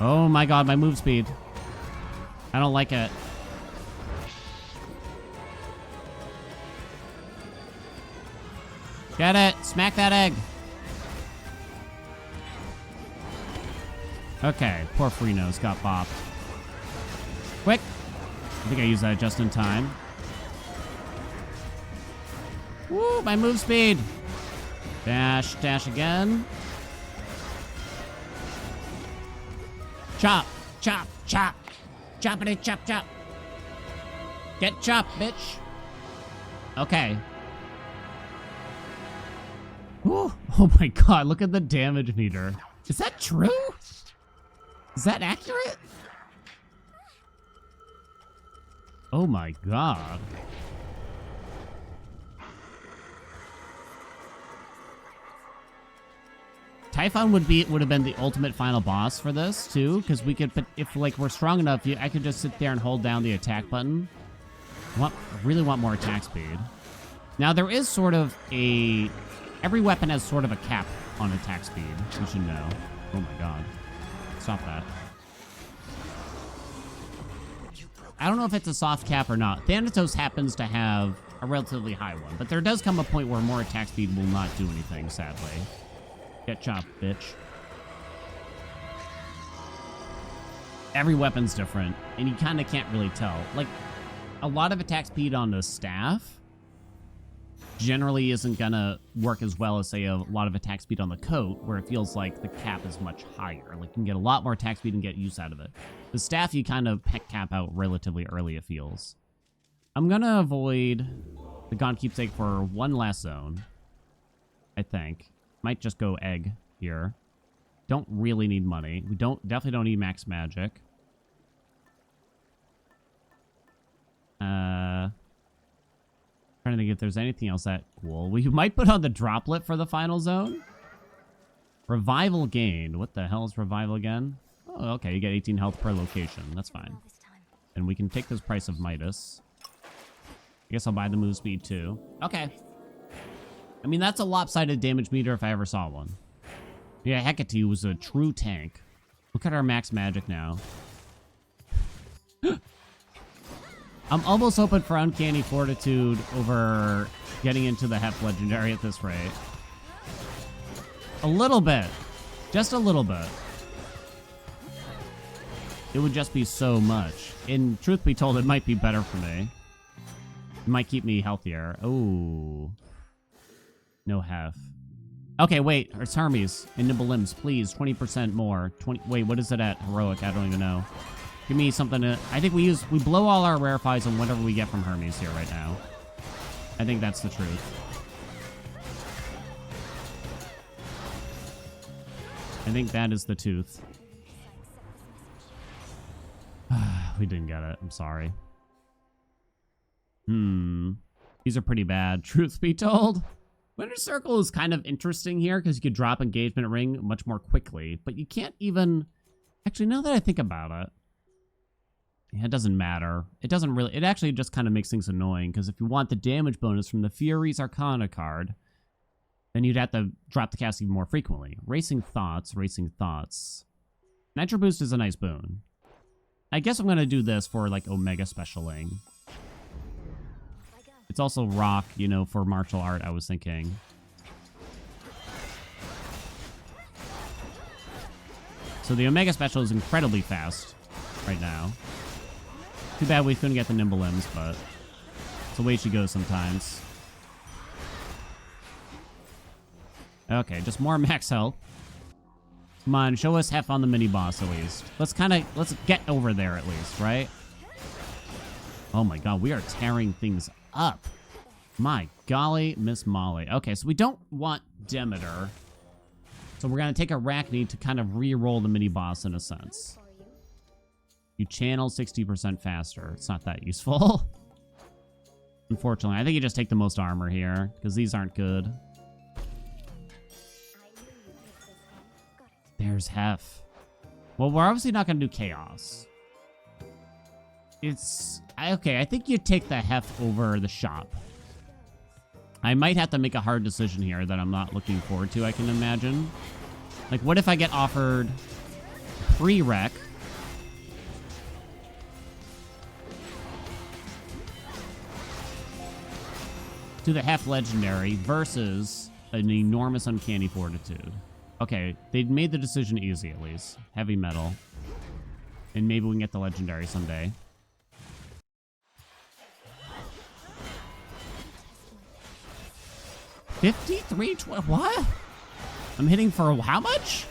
Oh my god, my move speed. I don't like it. Get it! Smack that egg! Okay, poor Freenose got bopped. Quick! I think I used that just in time. Woo, my move speed! Dash, dash again. Chop, chop, chop. Choppity chop, chop. Get chopped, bitch. Okay. Woo. Oh my god, look at the damage meter. Is that true? Is that accurate? Oh my god. Typhon would have been the ultimate final boss for this too, because we could, if like we're strong enough, I could just sit there and hold down the attack button. Really want more attack speed. Now there is sort of every weapon has sort of a cap on attack speed. You should know. Oh my god. Stop that. I don't know if it's a soft cap or not. Thanatos happens to have a relatively high one, but there does come a point where more attack speed will not do anything, sadly. Get chopped, bitch. Every weapon's different, and you kind of can't really tell. Like, a lot of attack speed on the staff generally isn't gonna work as well as, say, a lot of attack speed on the coat, where it feels like the cap is much higher. Like, you can get a lot more attack speed and get use out of it. The staff, you kind of cap out relatively early, it feels. I'm gonna avoid the Gaunt Keepsake for one last zone, I think. Might just go egg here. Don't really need money. We definitely don't need max magic. Trying to think if there's anything else that cool. We might put on the droplet for the final zone. Revival gained. What the hell is revival again? Oh, okay. You get 18 health per location. That's fine. And we can take this price of Midas. I guess I'll buy the move speed too. Okay. I mean, that's a lopsided damage meter if I ever saw one. Yeah, Hecate was a true tank. Look at our max magic now. I'm almost hoping for Uncanny Fortitude over getting into the Hef Legendary at this rate. A little bit. Just a little bit. It would just be so much. And truth be told, it might be better for me. It might keep me healthier. Oh. No Hef. Okay, wait. It's Hermes and Nimble Limbs, please. 20% more. Wait, what is it at Heroic? I don't even know. Give me something to... I think we blow all our rarefies on whatever we get from Hermes here right now. I think that's the truth. I think that is the tooth. We didn't get it. I'm sorry. These are pretty bad. Truth be told. Winter Circle is kind of interesting here because you could drop Engagement Ring much more quickly, but you can't even... Actually, now that I think about it, yeah, it doesn't matter. It doesn't really... It actually just kind of makes things annoying because if you want the damage bonus from the Fury's Arcana card, then you'd have to drop the cast even more frequently. Racing Thoughts. Nitro Boost is a nice boon. I guess I'm going to do this for, like, Omega Specialing. It's also rock, you know, for martial art, I was thinking. So the Omega Special is incredibly fast right now. Too bad we couldn't get the Nimble Limbs, but it's the way she goes sometimes. Okay, just more max health. Come on, show us Hef on the mini-boss at least. Let's get over there at least, right? Oh my god, we are tearing things up. My golly, Miss Molly. Okay, so we don't want Demeter. So we're going to take Arachne to kind of re-roll the mini-boss in a sense. You channel 60% faster. It's not that useful. Unfortunately, I think you just take the most armor here, because these aren't good. There's Hef. Well, we're obviously not going to do Chaos. Okay, I think you take the Hef over the shop. I might have to make a hard decision here that I'm not looking forward to, I can imagine. Like, what if I get offered pre-rec? To the Hef Legendary versus an enormous Uncanny Fortitude. Okay, they made the decision easy at least. Heavy metal. And maybe we can get the Legendary someday. What? I'm hitting for how much?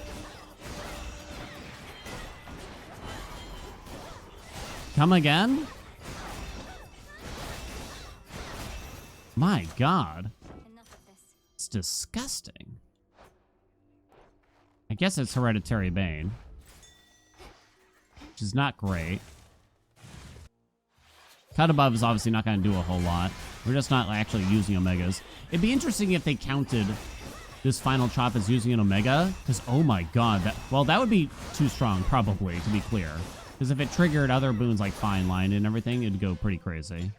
Come again? My God. It's disgusting. I guess it's Hereditary Bane. Which is not great. Cut above is obviously not going to do a whole lot. We're just not actually using Omegas. It'd be interesting if they counted this final chop as using an Omega. Because, oh my God. That would be too strong, probably, to be clear. Because if it triggered other boons like Fine Line and everything, it'd go pretty crazy.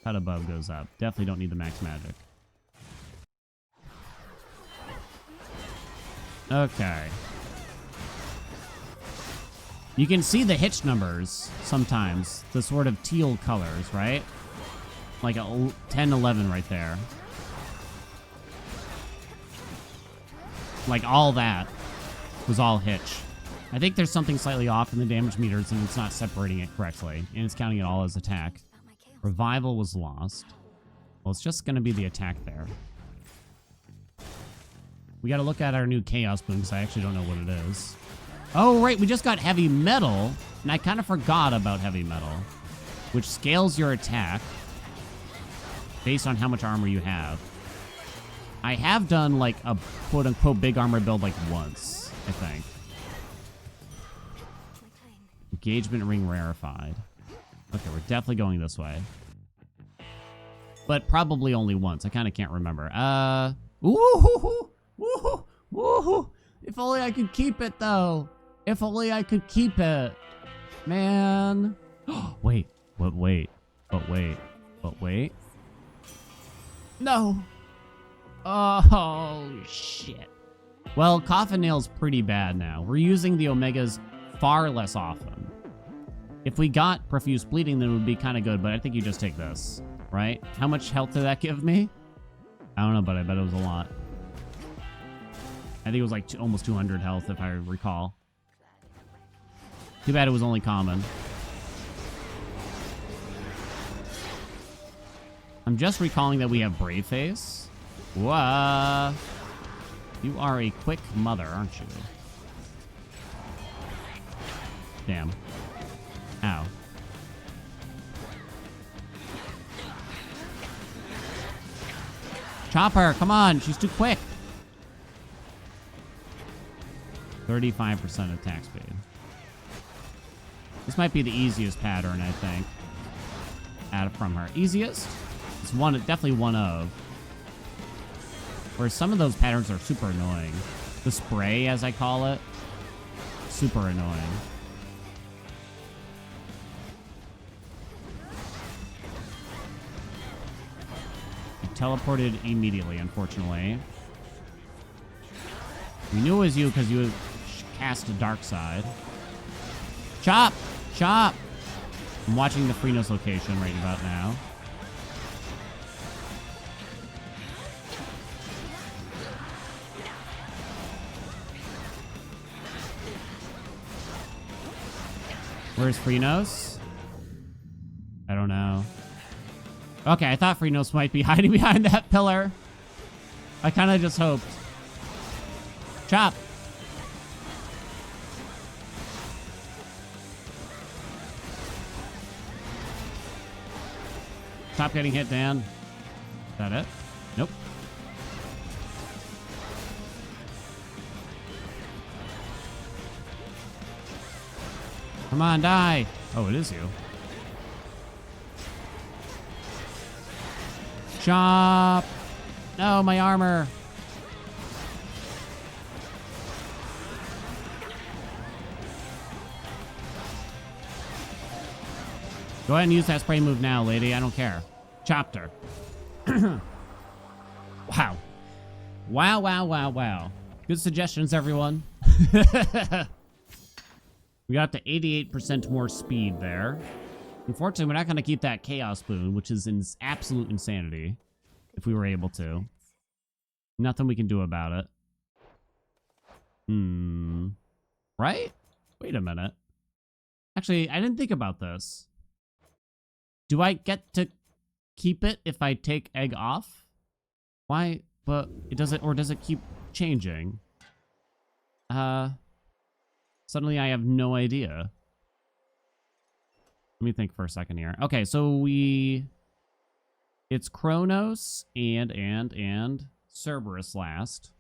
Cut above goes up. Definitely don't need the max magic. Okay. You can see the hitch numbers sometimes. The sort of teal colors, right? Like a 10, 11 right there. Like all that was all hitch. I think there's something slightly off in the damage meters and it's not separating it correctly. And it's counting it all as attack. Revival was lost. Well, it's just going to be the attack there. We got to look at our new Chaos Boon because I actually don't know what it is. Oh, right. We just got Heavy Metal. And I kind of forgot about Heavy Metal. Which scales your attack based on how much armor you have. I have done like a quote-unquote big armor build like once, I think. Engagement Ring rarefied. Okay, we're definitely going this way. But probably only once. I kind of can't remember. Ooh, woohoo, woohoo. If only I could keep it, though. If only I could keep it. Man. Wait. No. Oh, shit. Well, Coffin Nail's pretty bad now. We're using the Omegas far less often. If we got Profuse Bleeding, then it would be kind of good, but I think you just take this, right? How much health did that give me? I don't know, but I bet it was a lot. I think it was like almost 200 health, if I recall. Too bad it was only common. I'm just recalling that we have Brave Face. Whoa. You are a quick mother, aren't you? Damn. Ow. Chopper, come on. She's too quick. 35% attack speed. This might be the easiest pattern, I think. From her. Easiest? It's definitely one of. Whereas some of those patterns are super annoying. The spray, as I call it, super annoying. You teleported immediately, unfortunately. We knew it was you because you cast a dark side. Chop! Chop! I'm watching the Freenos location right about now. Where's Freenos? I don't know. Okay, I thought Freenos might be hiding behind that pillar. I kind of just hoped. Chop! Stop getting hit, Dan. Is that it? Nope. Come on, die. Oh, it is you. Chop. No, my armor. Go ahead and use that spray move now, lady. I don't care. Chopped her. Wow. Wow, wow, wow, wow. Good suggestions, everyone. We got to 88% more speed there. Unfortunately, we're not going to keep that Chaos Boon, which is absolute insanity, if we were able to. Nothing we can do about it. Right? Wait a minute. Actually, I didn't think about this. Do I get to keep it if I take egg off? Why? But it doesn't, or does it keep changing? Suddenly I have no idea. Let me think for a second here. Okay, so it's Kronos and Cerberus last.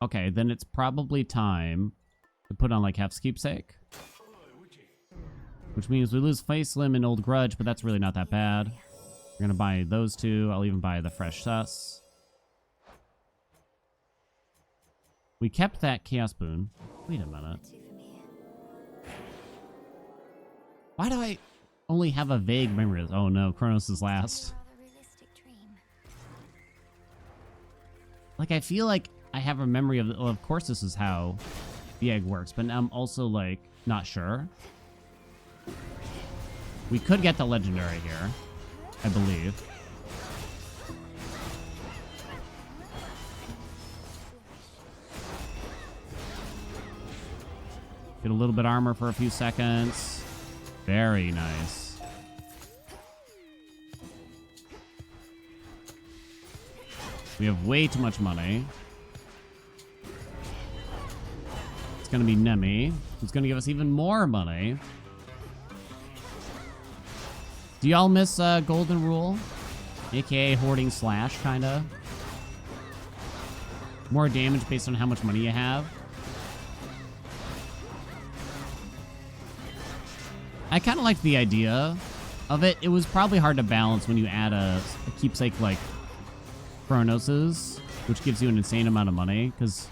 Okay, then it's probably time to put on like Hef's Keepsake. Which means we lose Face Limb and Old Grudge, but that's really not that bad. We're gonna buy those two. I'll even buy the Fresh Sus. We kept that Chaos Boon. Wait a minute. Why do I only have a vague memory of this? Oh no, Kronos is last. Like, I feel like I have a memory of, well, of course this is how the egg works, but I'm also, like, not sure. We could get the legendary here, I believe. Get a little bit armor for a few seconds. Very nice. We have way too much money. It's gonna be Nemi, who's gonna give us even more money. Do y'all miss Golden Rule? AKA Hoarding Slash, kinda. More damage based on how much money you have. I kind of like the idea of it. It was probably hard to balance when you add a keepsake like Kronos's, which gives you an insane amount of money, because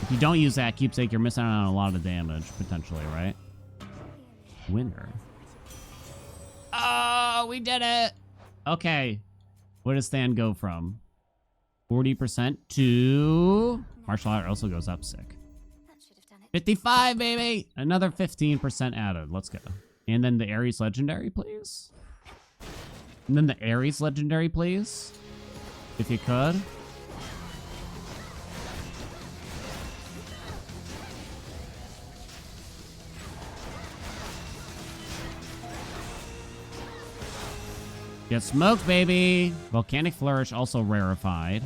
if you don't use that keepsake, you're missing out on a lot of damage, potentially, right? Winner. Oh, we did it! Okay. Where does Than go from? 40% to... Martial art also goes up, sick. 55, baby! Another 15% added. Let's go. And then the Ares Legendary, please. And then the Ares Legendary, please. If you could. Get smoked, baby! Volcanic Flourish also rarefied.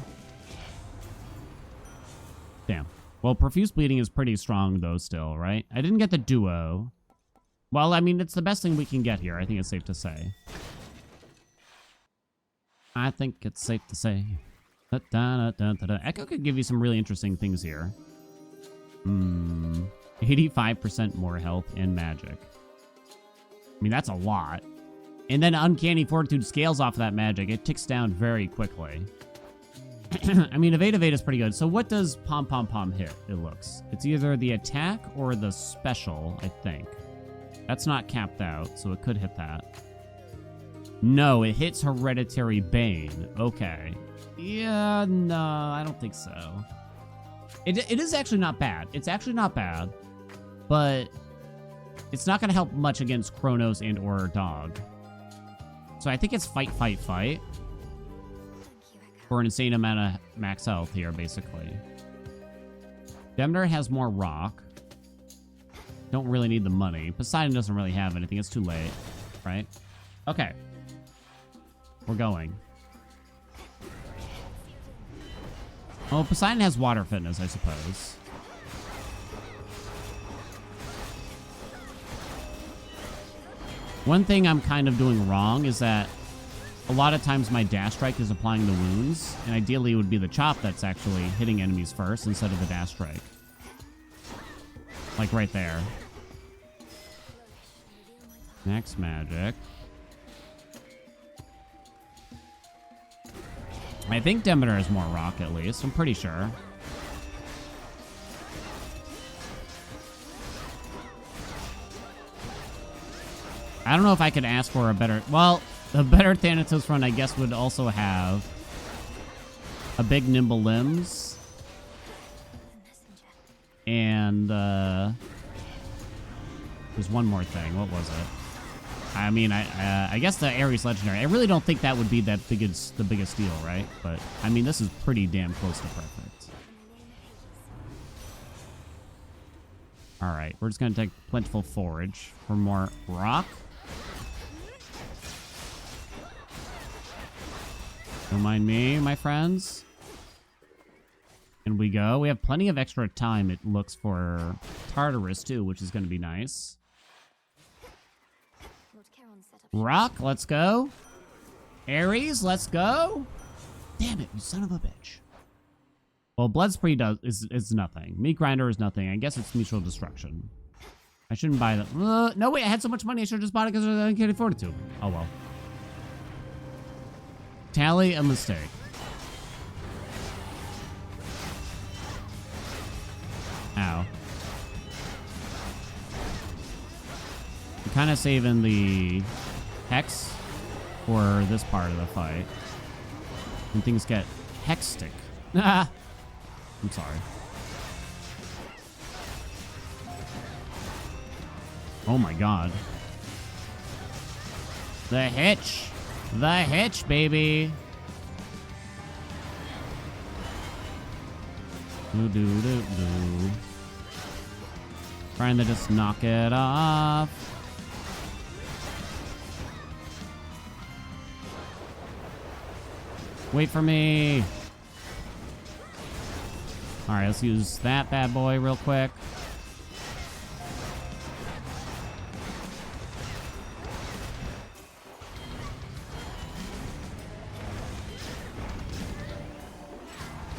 Damn. Well, Profuse Bleeding is pretty strong, though, still, right? I didn't get the duo. Well, I mean, it's the best thing we can get here. I think it's safe to say. I think it's safe to say. Echo could give you some really interesting things here. 85% more health and magic. I mean, that's a lot. And then Uncanny Fortitude scales off of that magic. It ticks down very quickly. I mean, Evade is pretty good. So what does Pom Pom Pom hit, it looks? It's either the attack or the special, I think. That's not capped out, so it could hit that. No, it hits Hereditary Bane. Okay. Yeah, no, I don't think so. It is actually not bad. It's actually not bad. But it's not going to help much against Kronos and or Dog. So I think it's fight, fight, fight. For an insane amount of max health here, basically. Demner has more rock. Don't really need the money. Poseidon doesn't really have anything. It's too late, right? Okay. We're going. Oh, Poseidon has water fitness, I suppose. One thing I'm kind of doing wrong is that a lot of times my dash strike is applying the wounds, and ideally it would be the chop that's actually hitting enemies first instead of the dash strike. Like right there. Next magic. I think Demeter has more rock at least. I'm pretty sure. I don't know if I could ask for a better... Well, a better Thanatos run, I guess, would also have a big nimble limbs. And, there's one more thing. What was it? I mean, I guess the Ares Legendary. I really don't think that would be the biggest deal, right? But, I mean, this is pretty damn close to perfect. Alright, we're just going to take Plentiful Forage for more rock. Don't mind me, my friends. And we go. We have plenty of extra time, it looks, for Tartarus, too, which is going to be nice. Rock, let's go. Ares, let's go. Damn it, you son of a bitch. Well, Blood Spree is nothing. Meat Grinder is nothing. I guess it's Mutual Destruction. I shouldn't buy that. No, wait, I had so much money, I should have just bought it because I can't afford it to. Oh, well. Tally a mistake. Ow. I'm kind of saving the Hex for this part of the fight. When things get hectic. Ah! I'm sorry. Oh my god. The hitch! The hitch, baby! Do-do-do-do. Trying to just knock it off. Wait for me. Alright, let's use that bad boy real quick.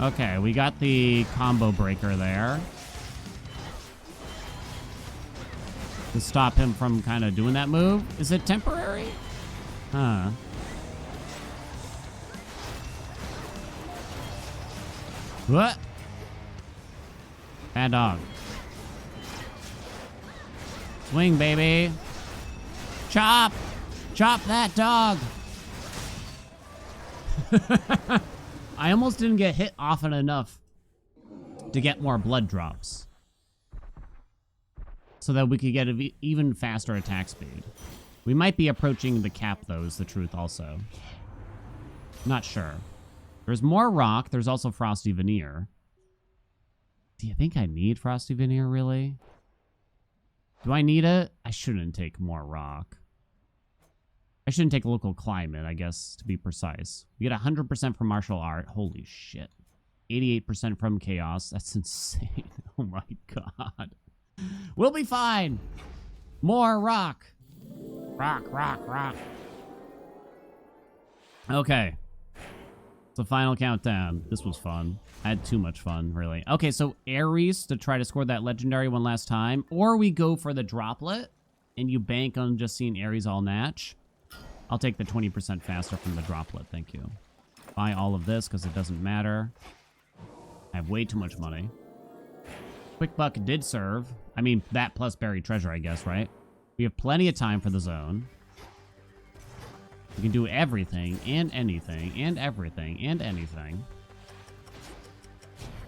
Okay, we got the combo breaker there. To stop him from kind of doing that move. Is it temporary? Huh. What? Bad dog. Swing, baby. Chop! Chop that dog! I almost didn't get hit often enough to get more blood drops. So that we could get an even faster attack speed. We might be approaching the cap, though, is the truth also. Not sure. There's more rock. There's also Frosty Veneer. Do you think I need Frosty Veneer, really? Do I need it? I shouldn't take more rock. I shouldn't take local climate, I guess, to be precise. We get 100% from martial art. Holy shit. 88% from chaos. That's insane. Oh my god. We'll be fine. More rock. Rock, rock, rock. Okay. It's the final countdown. This was fun. I had too much fun, really. Okay, so Ares to try to score that legendary one last time. Or we go for the droplet, and you bank on just seeing Ares all natch. I'll take the 20% faster from the droplet, thank you. Buy all of this, because it doesn't matter. I have way too much money. Quick Buck did serve. I mean, that plus buried treasure, I guess, right? We have plenty of time for the zone. We can do everything, and anything, and everything, and anything.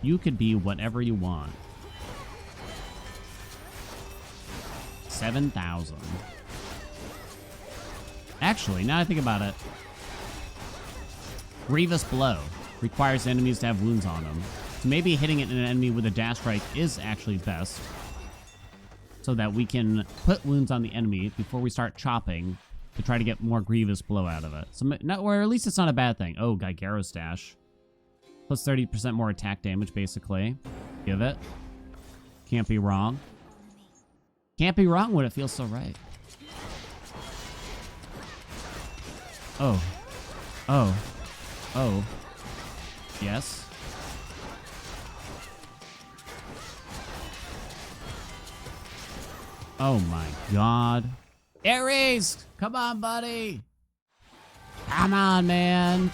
You could be whatever you want. 7,000. Actually, now I think about it, Grievous Blow requires enemies to have wounds on them. So maybe hitting it in an enemy with a dash strike is actually best. So that we can put wounds on the enemy before we start chopping to try to get more Grievous Blow out of it. So, or at least it's not a bad thing. Oh, Gigero Stash. Plus 30% more attack damage, basically. Give it. Can't be wrong. Can't be wrong when it feels so right. Oh. Oh. Oh. Yes. Oh my god. Ares! Come on, buddy! Come on, man!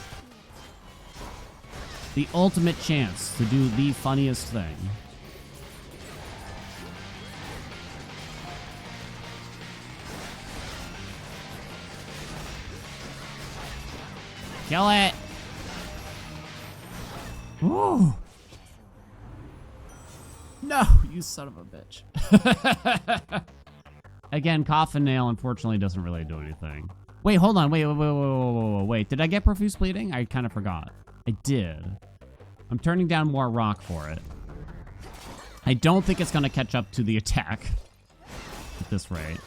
The ultimate chance to do the funniest thing. Kill it! Ooh! No, you son of a bitch. Again, Coffin Nail unfortunately doesn't really do anything. Wait, hold on. Wait. Did I get Profuse Bleeding? I kind of forgot. I did. I'm turning down more rock for it. I don't think it's going to catch up to the attack at this rate.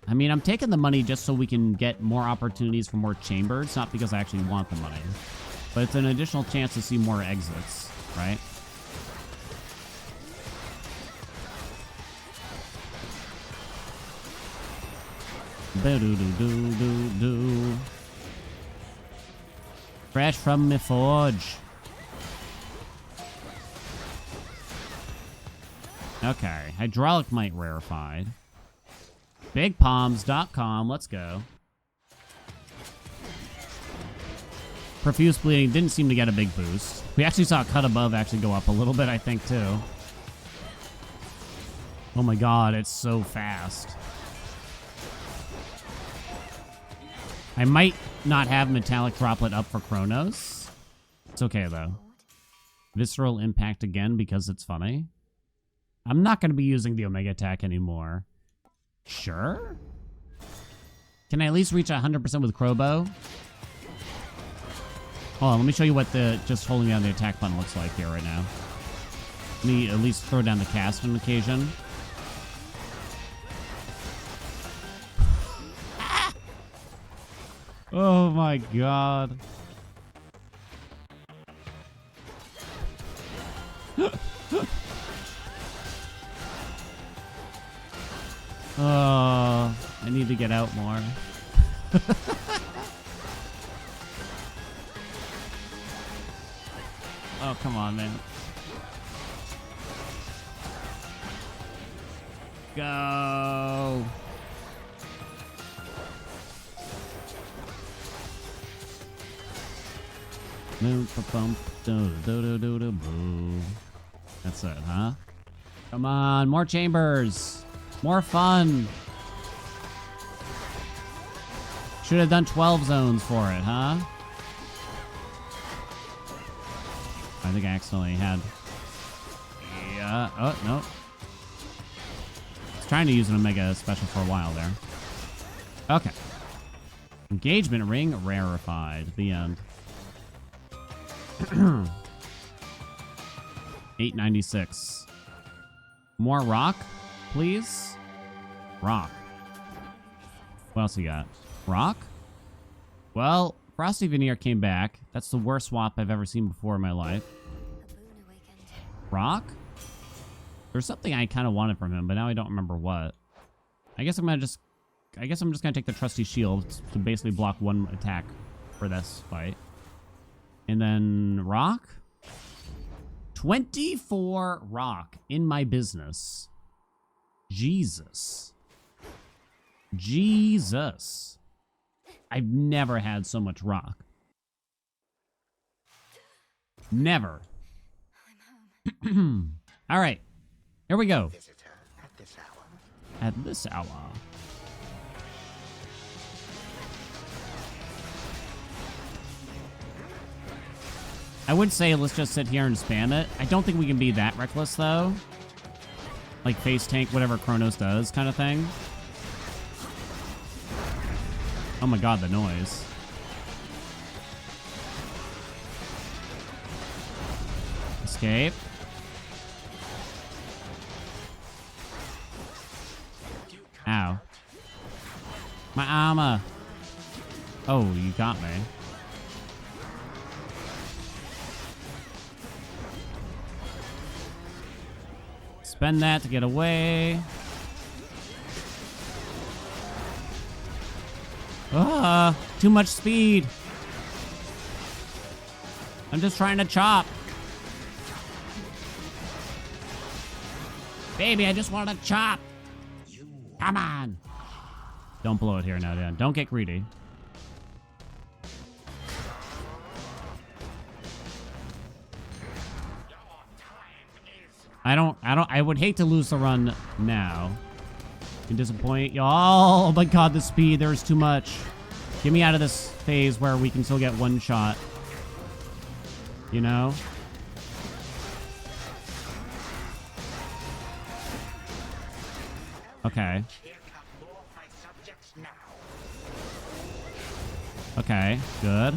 I mean, I'm taking the money just so we can get more opportunities for more chambers, not because I actually want the money. But it's an additional chance to see more exits, right? Do-do-do-do-do-do. Fresh from me forge. Okay, hydraulic mite rarefied. Bigpalms.com, let's go. Profuse bleeding didn't seem to get a big boost. We actually saw cut above actually go up a little bit, I think, too. Oh my god, it's so fast. I might not have Metallic Droplet up for Chronos. It's okay, though. Visceral Impact again because it's funny. I'm not going to be using the Omega attack anymore. Sure? Can I at least reach 100% with Crowbow? Hold on, let me show you what the just holding down the attack button looks like here right now. Let me at least throw down the cast on occasion. Oh my god. Oh, I need to get out more. Oh, come on, man. Go. That's it, huh? Come on, more chambers. More fun. Should have done 12 zones for it, huh? I think I accidentally had... Yeah. Oh, no. I was trying to use an Omega special for a while there. Okay. Engagement ring rarefied. The end. 896. More rock, please. Rock. What else you got? Rock? Well, Frosty Veneer came back. That's the worst swap I've ever seen before in my life. Rock? There's something I kind of wanted from him, but now I don't remember what. I guess I'm just gonna take the trusty shield to basically block one attack for this fight. And then rock? 24 rock in my business. Jesus. Jesus. I've never had so much rock. Never. I'm home. All right. Here we go. Visitor at this hour. At this hour. I would say let's just sit here and spam it. I don't think we can be that reckless, though. Like face tank, whatever Chronos does kind of thing. Oh my god, the noise. Escape. Ow. My armor. Oh, you got me. Spend that to get away. Ah, too much speed. I'm just trying to chop. Baby, I just want to chop. Come on. Don't blow it here now, Dan. Don't get greedy. I would hate to lose the run now. Can disappoint y'all. Oh my god, the speed. There's too much. Get me out of this phase where we can still get one shot. You know? Okay. Okay, good.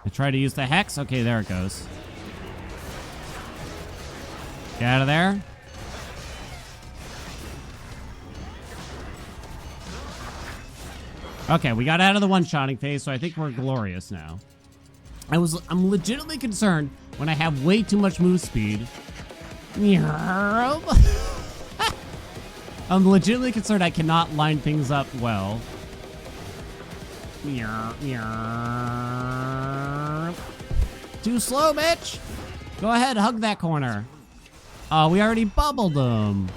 I try to use the hex. Okay, there it goes. Get out of there. Okay, we got out of the one-shotting phase, so I think we're glorious now. I'm legitimately concerned when I have way too much move speed. I'm legitimately concerned I cannot line things up well. Too slow, bitch. Go ahead, hug that corner. Oh, we already bubbled them.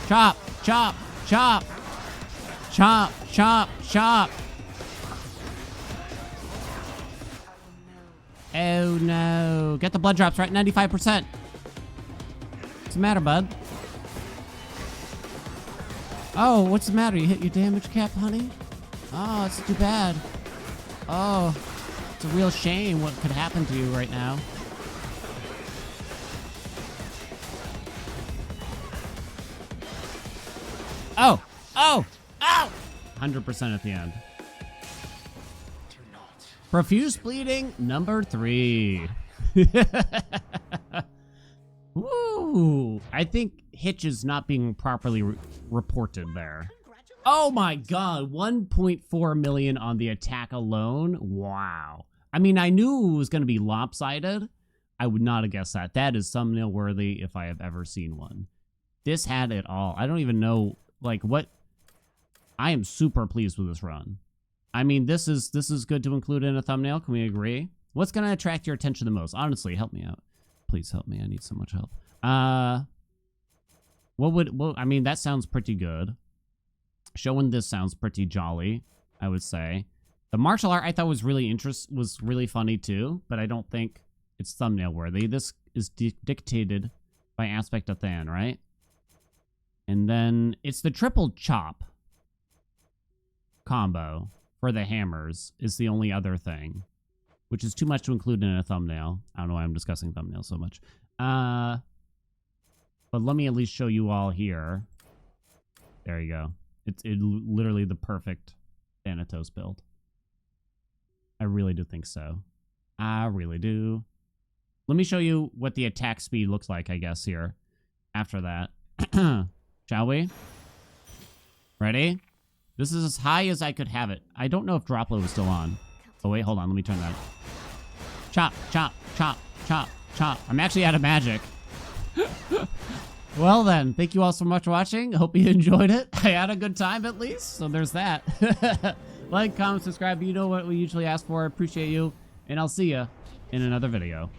Chop, chop, chop. Chop, chop, chop. Oh no. Get the blood drops right, 95%. What's the matter, bud? Oh, what's the matter? You hit your damage cap, honey? Oh, it's too bad. Oh, it's a real shame what could happen to you right now. Oh, oh, oh! 100% at the end. Profuse bleeding, number 3. Woo! I think hitches not being properly reported there. Oh my god, 1.4 million on the attack alone? Wow. I mean, I knew it was going to be lopsided. I would not have guessed that. That is thumbnail worthy if I have ever seen one. This had it all. I don't even know, like, what... I am super pleased with this run. I mean, this is good to include in a thumbnail. Can we agree? What's going to attract your attention the most? Honestly, help me out. Please help me. I need so much help. I mean, that sounds pretty good. Showing this sounds pretty jolly, I would say. The martial art I thought was really funny too, but I don't think it's thumbnail worthy. This is dictated by Aspect of Than, right? And then it's the triple chop combo for the hammers is the only other thing, which is too much to include in a thumbnail. I don't know why I'm discussing thumbnails so much. But let me at least show you all here. There you go. It's literally the perfect Thanatos build. I really do think so. I really do. Let me show you what the attack speed looks like, I guess, here. After that. Shall we? Ready? This is as high as I could have it. I don't know if Droplo is still on. Oh, wait, hold on. Let me turn that. Chop, chop, chop, chop, chop. I'm actually out of magic. Well then, thank you all so much for watching. Hope you enjoyed it. I had a good time at least, so there's that. Like, comment, subscribe. You know what we usually ask for. I appreciate you, and I'll see you in another video.